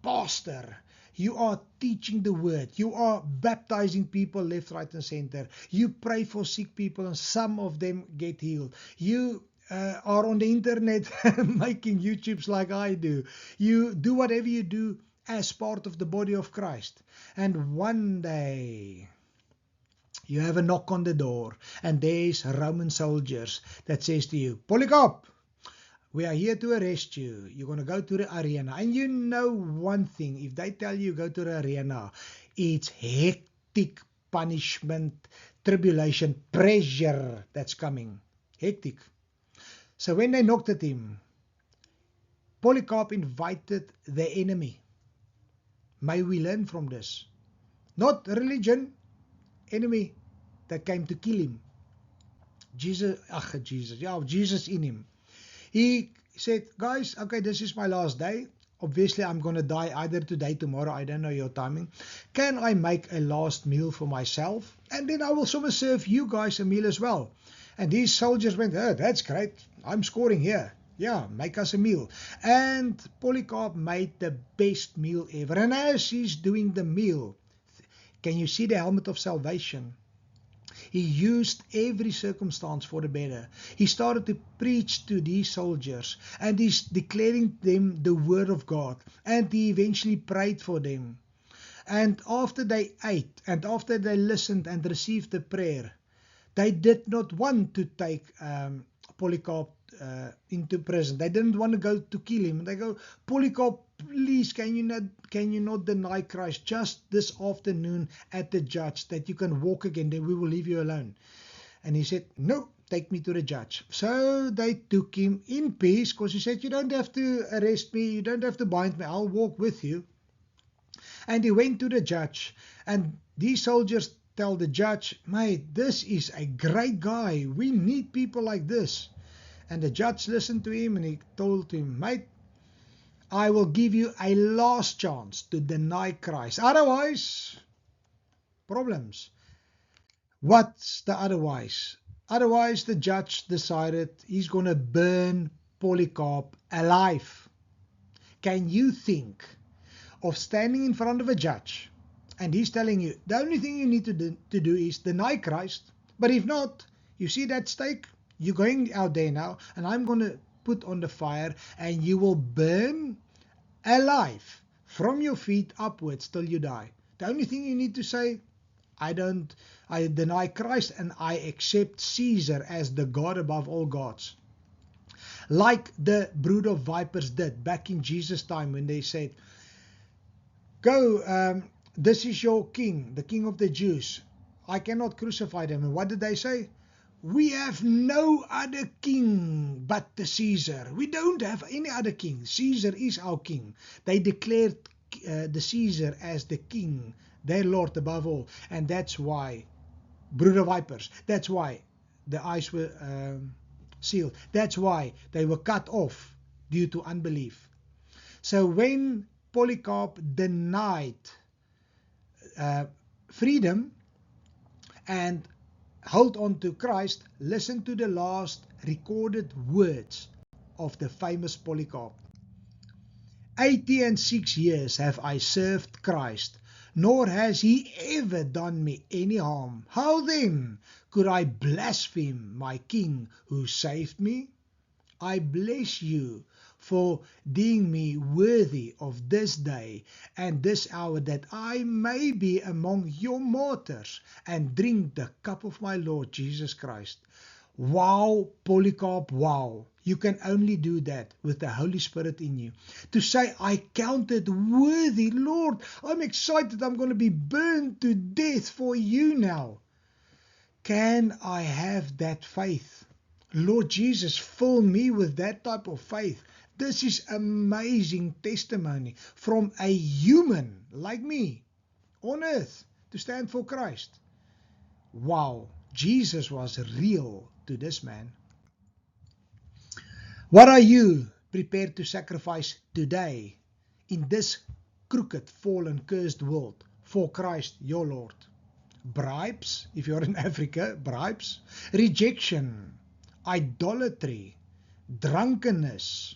pastor. You are teaching the word. You are baptizing people left, right, and center. You pray for sick people, and some of them get healed. You are on the internet making YouTubes like I do. You do whatever you do as part of the body of Christ. And one day, you have a knock on the door, and there's Roman soldiers that says to you, Polycarp, we are here to arrest you. You're going to go to the arena. And you know one thing, if they tell you go to the arena, it's hectic punishment, tribulation, pressure that's coming. Hectic. So when they knocked at him, Polycarp invited the enemy. May we learn from this. Not religion, enemy that came to kill him. Jesus in him. He said, guys, okay, this is my last day obviously I'm going to die either today, tomorrow, I don't know your timing. Can I make a last meal for myself? And then I will sort of serve you guys a meal as well. And these soldiers went, oh, that's great. I'm scoring here. Yeah, make us a meal. And Polycarp made the best meal ever. And as he's doing the meal, can you see the helmet of salvation? He used every circumstance for the better. He started to preach to these soldiers, and he's declaring them the word of God. And he eventually prayed for them. And after they ate, and after they listened and received the prayer, they did not want to take Polycarp into prison. They didn't want to go to kill him. They go, Polycarp, please, can you not deny Christ just this afternoon at the judge, that you can walk again, then we will leave you alone. And he said, no, take me to the judge. So they took him in peace, because he said, you don't have to arrest me, you don't have to bind me, I'll walk with you. And he went to the judge, and these soldiers tell the judge, mate, this is a great guy, we need people like this. And the judge listened to him, and he told him, mate, I will give you a last chance to deny Christ. Otherwise, problems. What's the otherwise? Otherwise, the judge decided he's going to burn Polycarp alive. Can you think of standing in front of a judge, and he's telling you, the only thing you need to do is deny Christ. But if not, you see that stake? You're going out there now, and I'm going to put on the fire, and you will burn alive from your feet upwards till you die. The only thing you need to say, I deny Christ, and I accept Caesar as the God above all gods. Like the brood of vipers did back in Jesus' time, when they said, go, this is your king, the king of the Jews. I cannot crucify them. And what did they say? We have no other king but the Caesar. We don't have any other king. Caesar is our king. They declared the Caesar as the king, their Lord above all. And that's why, brood of vipers, that's why the eyes were sealed. That's why they were cut off due to unbelief. So when Polycarp denied freedom and hold on to Christ, listen to the last recorded words of the famous Polycarp. 86 years have I served Christ, nor has he ever done me any harm. How then could I blaspheme my King who saved me? I bless you for deeming me worthy of this day and this hour, that I may be among your martyrs and drink the cup of my Lord Jesus Christ. Wow, Polycarp, wow. You can only do that with the Holy Spirit in you. To say, I counted worthy, Lord, I'm excited, I'm going to be burned to death for you now. Can I have that faith? Lord Jesus, fill me with that type of faith. This is amazing testimony from a human like me on earth to stand for Christ. Wow, Jesus was real to this man. What are you prepared to sacrifice today in this crooked, fallen, cursed world for Christ your Lord? Bribes, if you're in Africa, bribes, rejection, idolatry, drunkenness.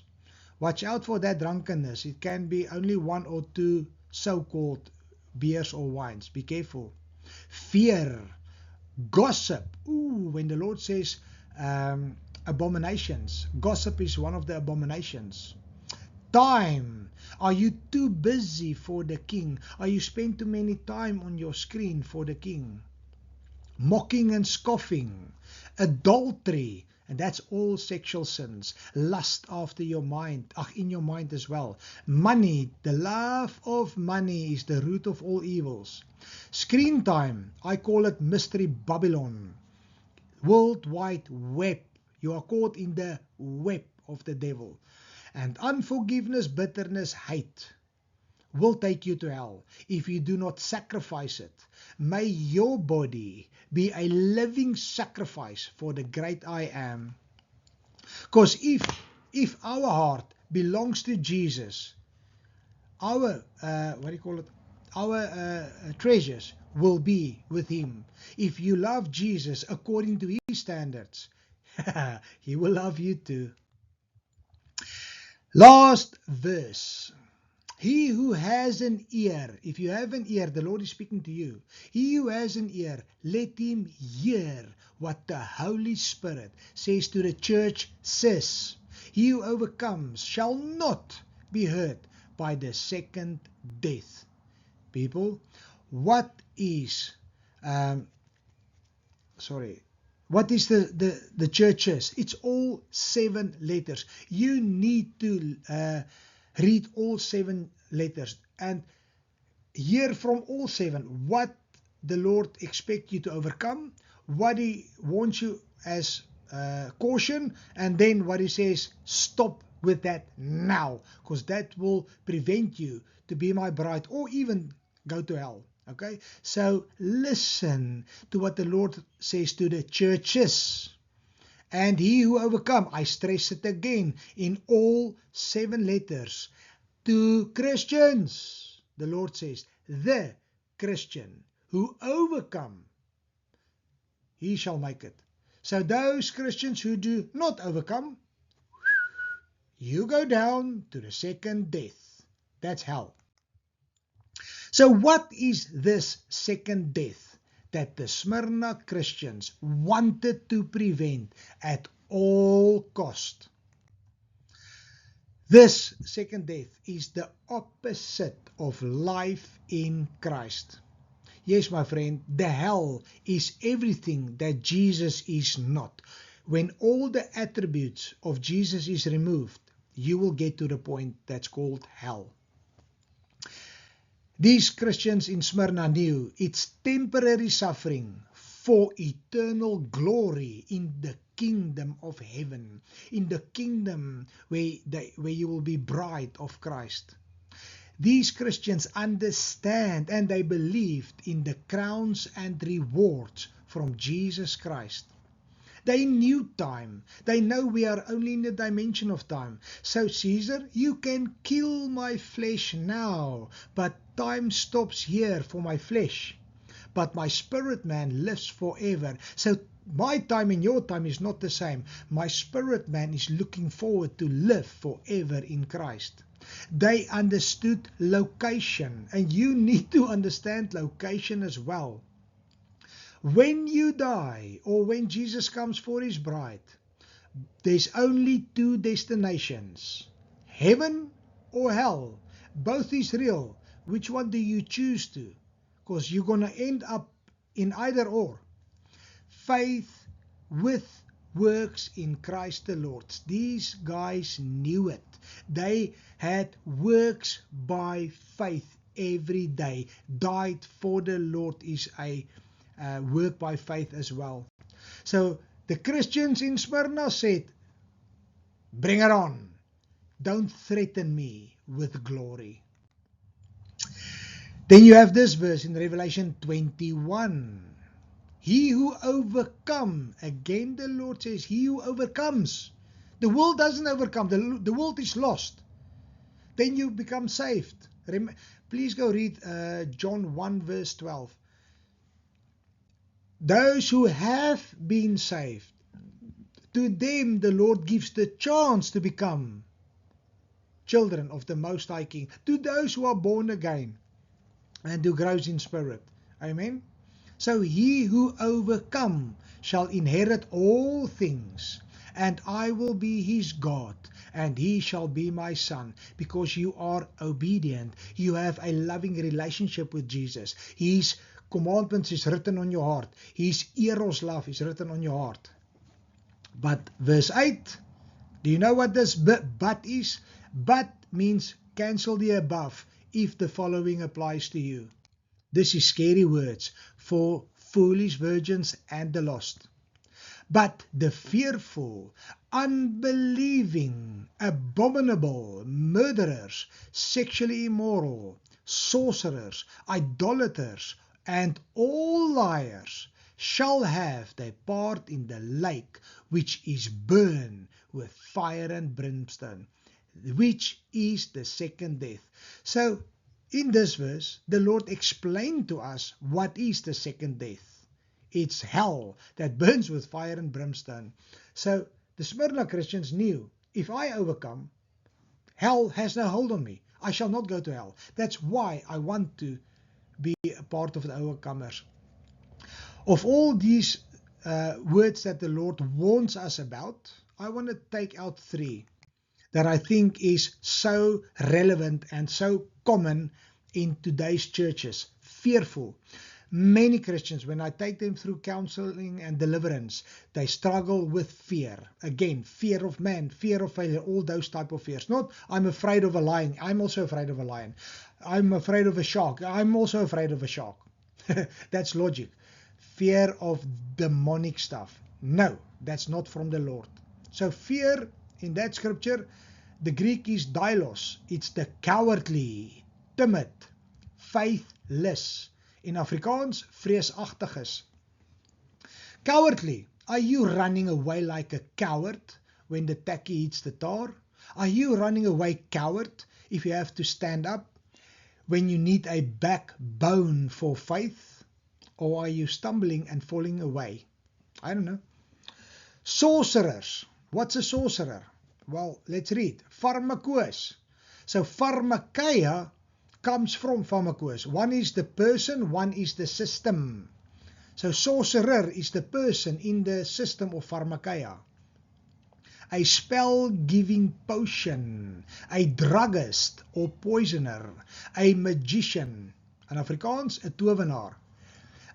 Watch out for that drunkenness. It can be only 1 or 2 so-called beers or wines. Be careful. Fear, gossip. Ooh, when the Lord says abominations, gossip is one of the abominations. Time. Are you too busy for the king? Are you spend too many time on your screen for the king? Mocking and scoffing. Adultery. And that's all sexual sins. Lust after your mind, in your mind as well. Money, the love of money is the root of all evils. Screen time, I call it Mystery Babylon. World Wide Web. You are caught in the web of the devil. And unforgiveness, bitterness, hate will take you to hell if you do not sacrifice it. May your body be a living sacrifice for the great I am. Because if our heart belongs to Jesus, our treasures will be with him. If you love Jesus according to his standards, he will love you too. Last verse. He who has an ear, if you have an ear, the Lord is speaking to you. He who has an ear, let him hear what the Holy Spirit says to the church, says. He who overcomes shall not be hurt by the second death. People, what is the churches? It's all 7 letters. You need to read all 7 letters and hear from all 7 what the Lord expects you to overcome, what he wants you as caution, and then what he says, stop with that now, because that will prevent you to be my bride or even go to hell. Okay, so listen to what the Lord says to the churches. And he who overcome, I stress it again in all 7 letters, to Christians. The Lord says, the Christian who overcome, he shall make it. So those Christians who do not overcome, you go down to the second death. That's hell. So what is this second death that the Smyrna Christians wanted to prevent at all cost? This second death is the opposite of life in Christ. Yes, my friend, the hell is everything that Jesus is not. When all the attributes of Jesus is removed, you will get to the point that's called hell. These Christians in Smyrna knew it's temporary suffering for eternal glory in the kingdom of heaven, in the kingdom where you will be bride of Christ. These Christians understand and they believed in the crowns and rewards from Jesus Christ. They knew time. They know we are only in the dimension of time. So Caesar, you can kill my flesh now, but time stops here for my flesh. But my spirit man lives forever. So my time and your time is not the same. My spirit man is looking forward to live forever in Christ. They understood location, and you need to understand location as well. When you die, or when Jesus comes for his bride, there's only 2 destinations, heaven or hell. Both is real. Which one do you choose to? Because you're going to end up in either or. Faith with works in Christ the Lord. These guys knew it. They had works by faith every day. Died for the Lord is a work by faith as well. So the Christians in Smyrna said, bring it on. Don't threaten me with glory. Then you have this verse in Revelation 21. He who overcomes, again the Lord says, he who overcomes. The world doesn't overcome. The world is lost. Then you become saved. Please go read John 1 verse 12. Those who have been saved, to them the Lord gives the chance to become children of the Most High King. To those who are born again and who grows in spirit. Amen. So he who overcomes shall inherit all things, and I will be his God, and he shall be my son, because you are obedient. You have a loving relationship with Jesus. His commandments is written on your heart. His eros love is written on your heart. But verse 8, do you know what this but is? But means cancel the above if the following applies to you. This is scary words for foolish virgins and the lost. But the fearful, unbelieving, abominable, murderers, sexually immoral, sorcerers, idolaters, and all liars shall have their part in the lake which is burned with fire and brimstone. which is the second death. So, in this verse, the Lord explained to us what is the second death. It's hell that burns with fire and brimstone. So, the Smyrna Christians knew, if I overcome, hell has no hold on me. I shall not go to hell. That's why I want to be a part of the overcomers. Of all these words that the Lord warns us about, I want to take out 3 that I think is so relevant and so common in today's churches. Fearful. Many Christians, when I take them through counseling and deliverance, they struggle with fear. Again, fear of man, fear of failure, all those type of fears. Not, I'm afraid of a lion. I'm also afraid of a lion. I'm afraid of a shark. I'm also afraid of a shark. That's logic. Fear of demonic stuff. No, that's not from the Lord. So fear in that scripture, the Greek is dailos. It's the cowardly, timid, faithless. In Afrikaans, vreesagtiges. Cowardly. Are you running away like a coward when the tacky hits the tar? Are you running away coward if you have to stand up when you need a backbone for faith? Or are you stumbling and falling away? I don't know. Sorcerers. What's a sorcerer? Well, let's read. Pharmakos. So pharmakeia comes from pharmakos. One is the person, one is the system. So sorcerer is the person in the system of pharmakeia. A spell-giving potion, a druggist or poisoner, a magician. In Afrikaans, 'n tovenaar.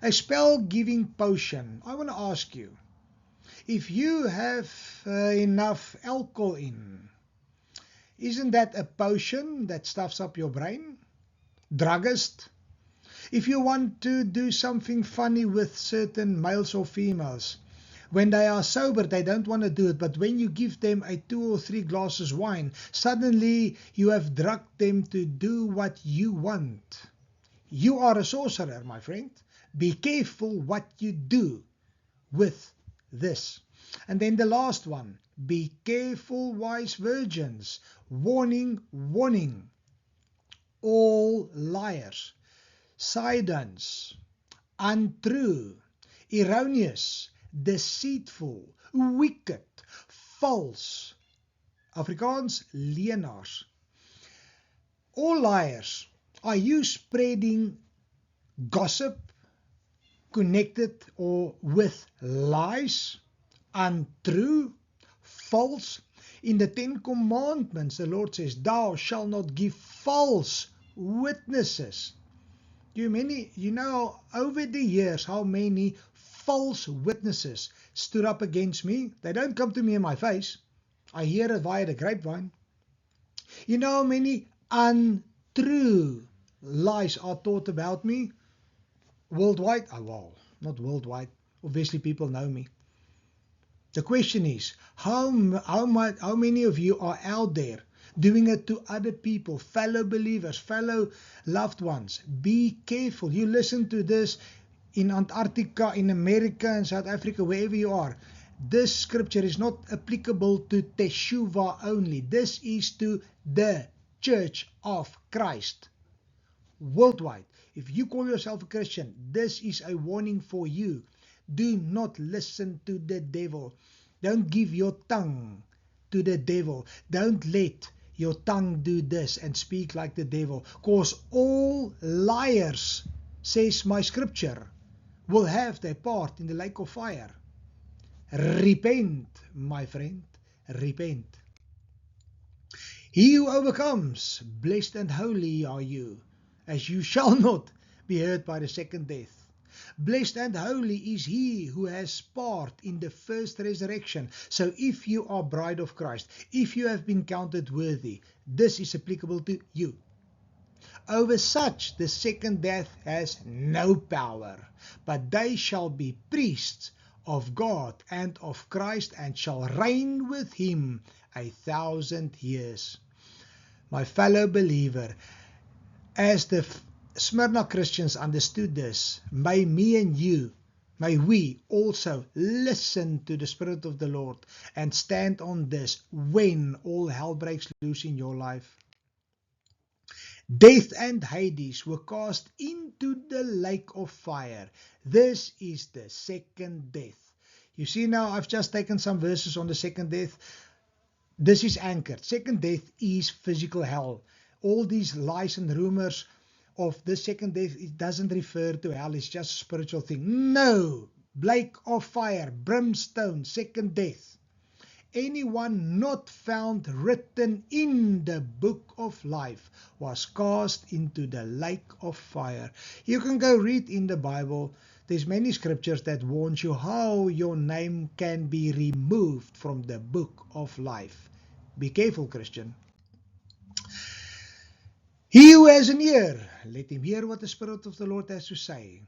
A spell-giving potion. I want to ask you, if you have enough alcohol in, isn't that a potion that stuffs up your brain? Druggist. If you want to do something funny with certain males or females, when they are sober, they don't want to do it, but when you give them a 2 or 3 glasses wine, suddenly you have drugged them to do what you want. You are a sorcerer, my friend. Be careful what you do with this. And then the last one, be careful, wise virgins. Warning, warning. All liars, Sidons, untrue, erroneous, deceitful, wicked, false. Afrikaans, leenaars. All liars. Are you spreading gossip connected or with lies? Untrue, false. In the 10 Commandments, the Lord says, thou shalt not give false witnesses. You know, over the years, how many false witnesses stood up against me? They don't come to me in my face. I hear it via the grapevine. You know how many untrue lies are taught about me? Worldwide? Oh, well, not worldwide. Obviously, people know me. The question is, how many of you are out there doing it to other people, fellow believers, fellow loved ones? Be careful. You listen to this in Antarctica, in America, in South Africa, wherever you are. This scripture is not applicable to Teshuvah only. This is to the Church of Christ worldwide. If you call yourself a Christian, this is a warning for you. Do not listen to the devil. Don't give your tongue to the devil. Don't let your tongue do this and speak like the devil. Because all liars, says my scripture, will have their part in the lake of fire. Repent, my friend, repent. He who overcomes, blessed and holy are you, as you shall not be hurt by the second death. Blessed and holy is he who has part in the first resurrection. So if you are bride of Christ, if you have been counted worthy, this is applicable to you. Over such the second death has no power, but they shall be priests of God and of Christ, and shall reign with him 1,000 years. My fellow believer, as the Smyrna Christians understood this, may me and you May we also listen to the Spirit of the Lord and stand on this when all hell breaks loose in your life. Death and Hades were cast into the lake of fire. This is the second death. You see now, I've just taken some verses on the second death. This is anchored. Second death is physical hell. All these lies and rumors of the second death, it doesn't refer to hell. It's just a spiritual thing. No. Lake of fire, brimstone, second death. Anyone not found written in the book of life was cast into the lake of fire. You can go read in the Bible. There's many scriptures that warn you how your name can be removed from the book of life. Be careful, Christian. He who has an ear, let him hear what the Spirit of the Lord has to say.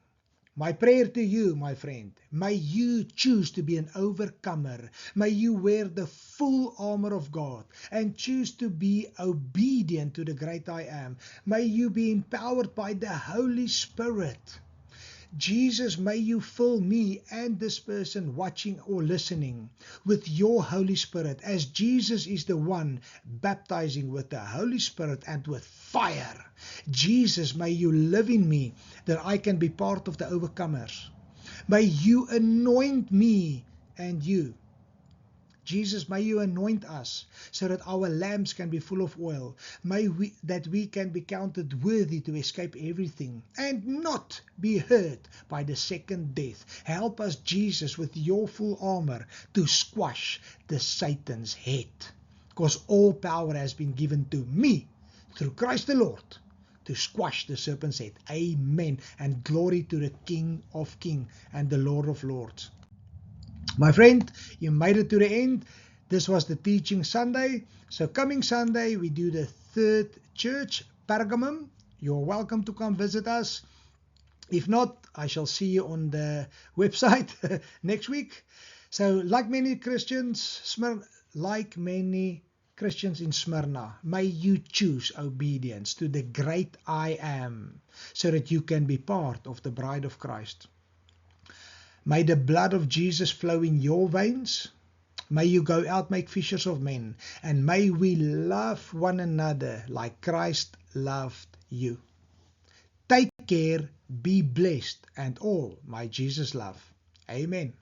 My prayer to you, my friend, may you choose to be an overcomer. May you wear the full armor of God and choose to be obedient to the great I am. May you be empowered by the Holy Spirit. Jesus, may you fill me and this person watching or listening with your Holy Spirit, as Jesus is the one baptizing with the Holy Spirit and with fire. Jesus, may you live in me that I can be part of the overcomers. May you anoint me and you. Jesus, may you anoint us so that our lamps can be full of oil. May we can be counted worthy to escape everything and not be hurt by the second death. Help us, Jesus, with your full armor to squash the Satan's head. Because all power has been given to me through Christ the Lord to squash the serpent's head. Amen. And glory to the King of Kings and the Lord of Lords. My friend, you made it to the end. This was the Teaching Sunday. So coming Sunday, we do the third church, Pergamum. You're welcome to come visit us. If not, I shall see you on the website next week. So like many Christians in Smyrna, may you choose obedience to the great I am so that you can be part of the bride of Christ. May the blood of Jesus flow in your veins. May you go out, make fishers of men. And may we love one another like Christ loved you. Take care, be blessed, and all my Jesus love. Amen.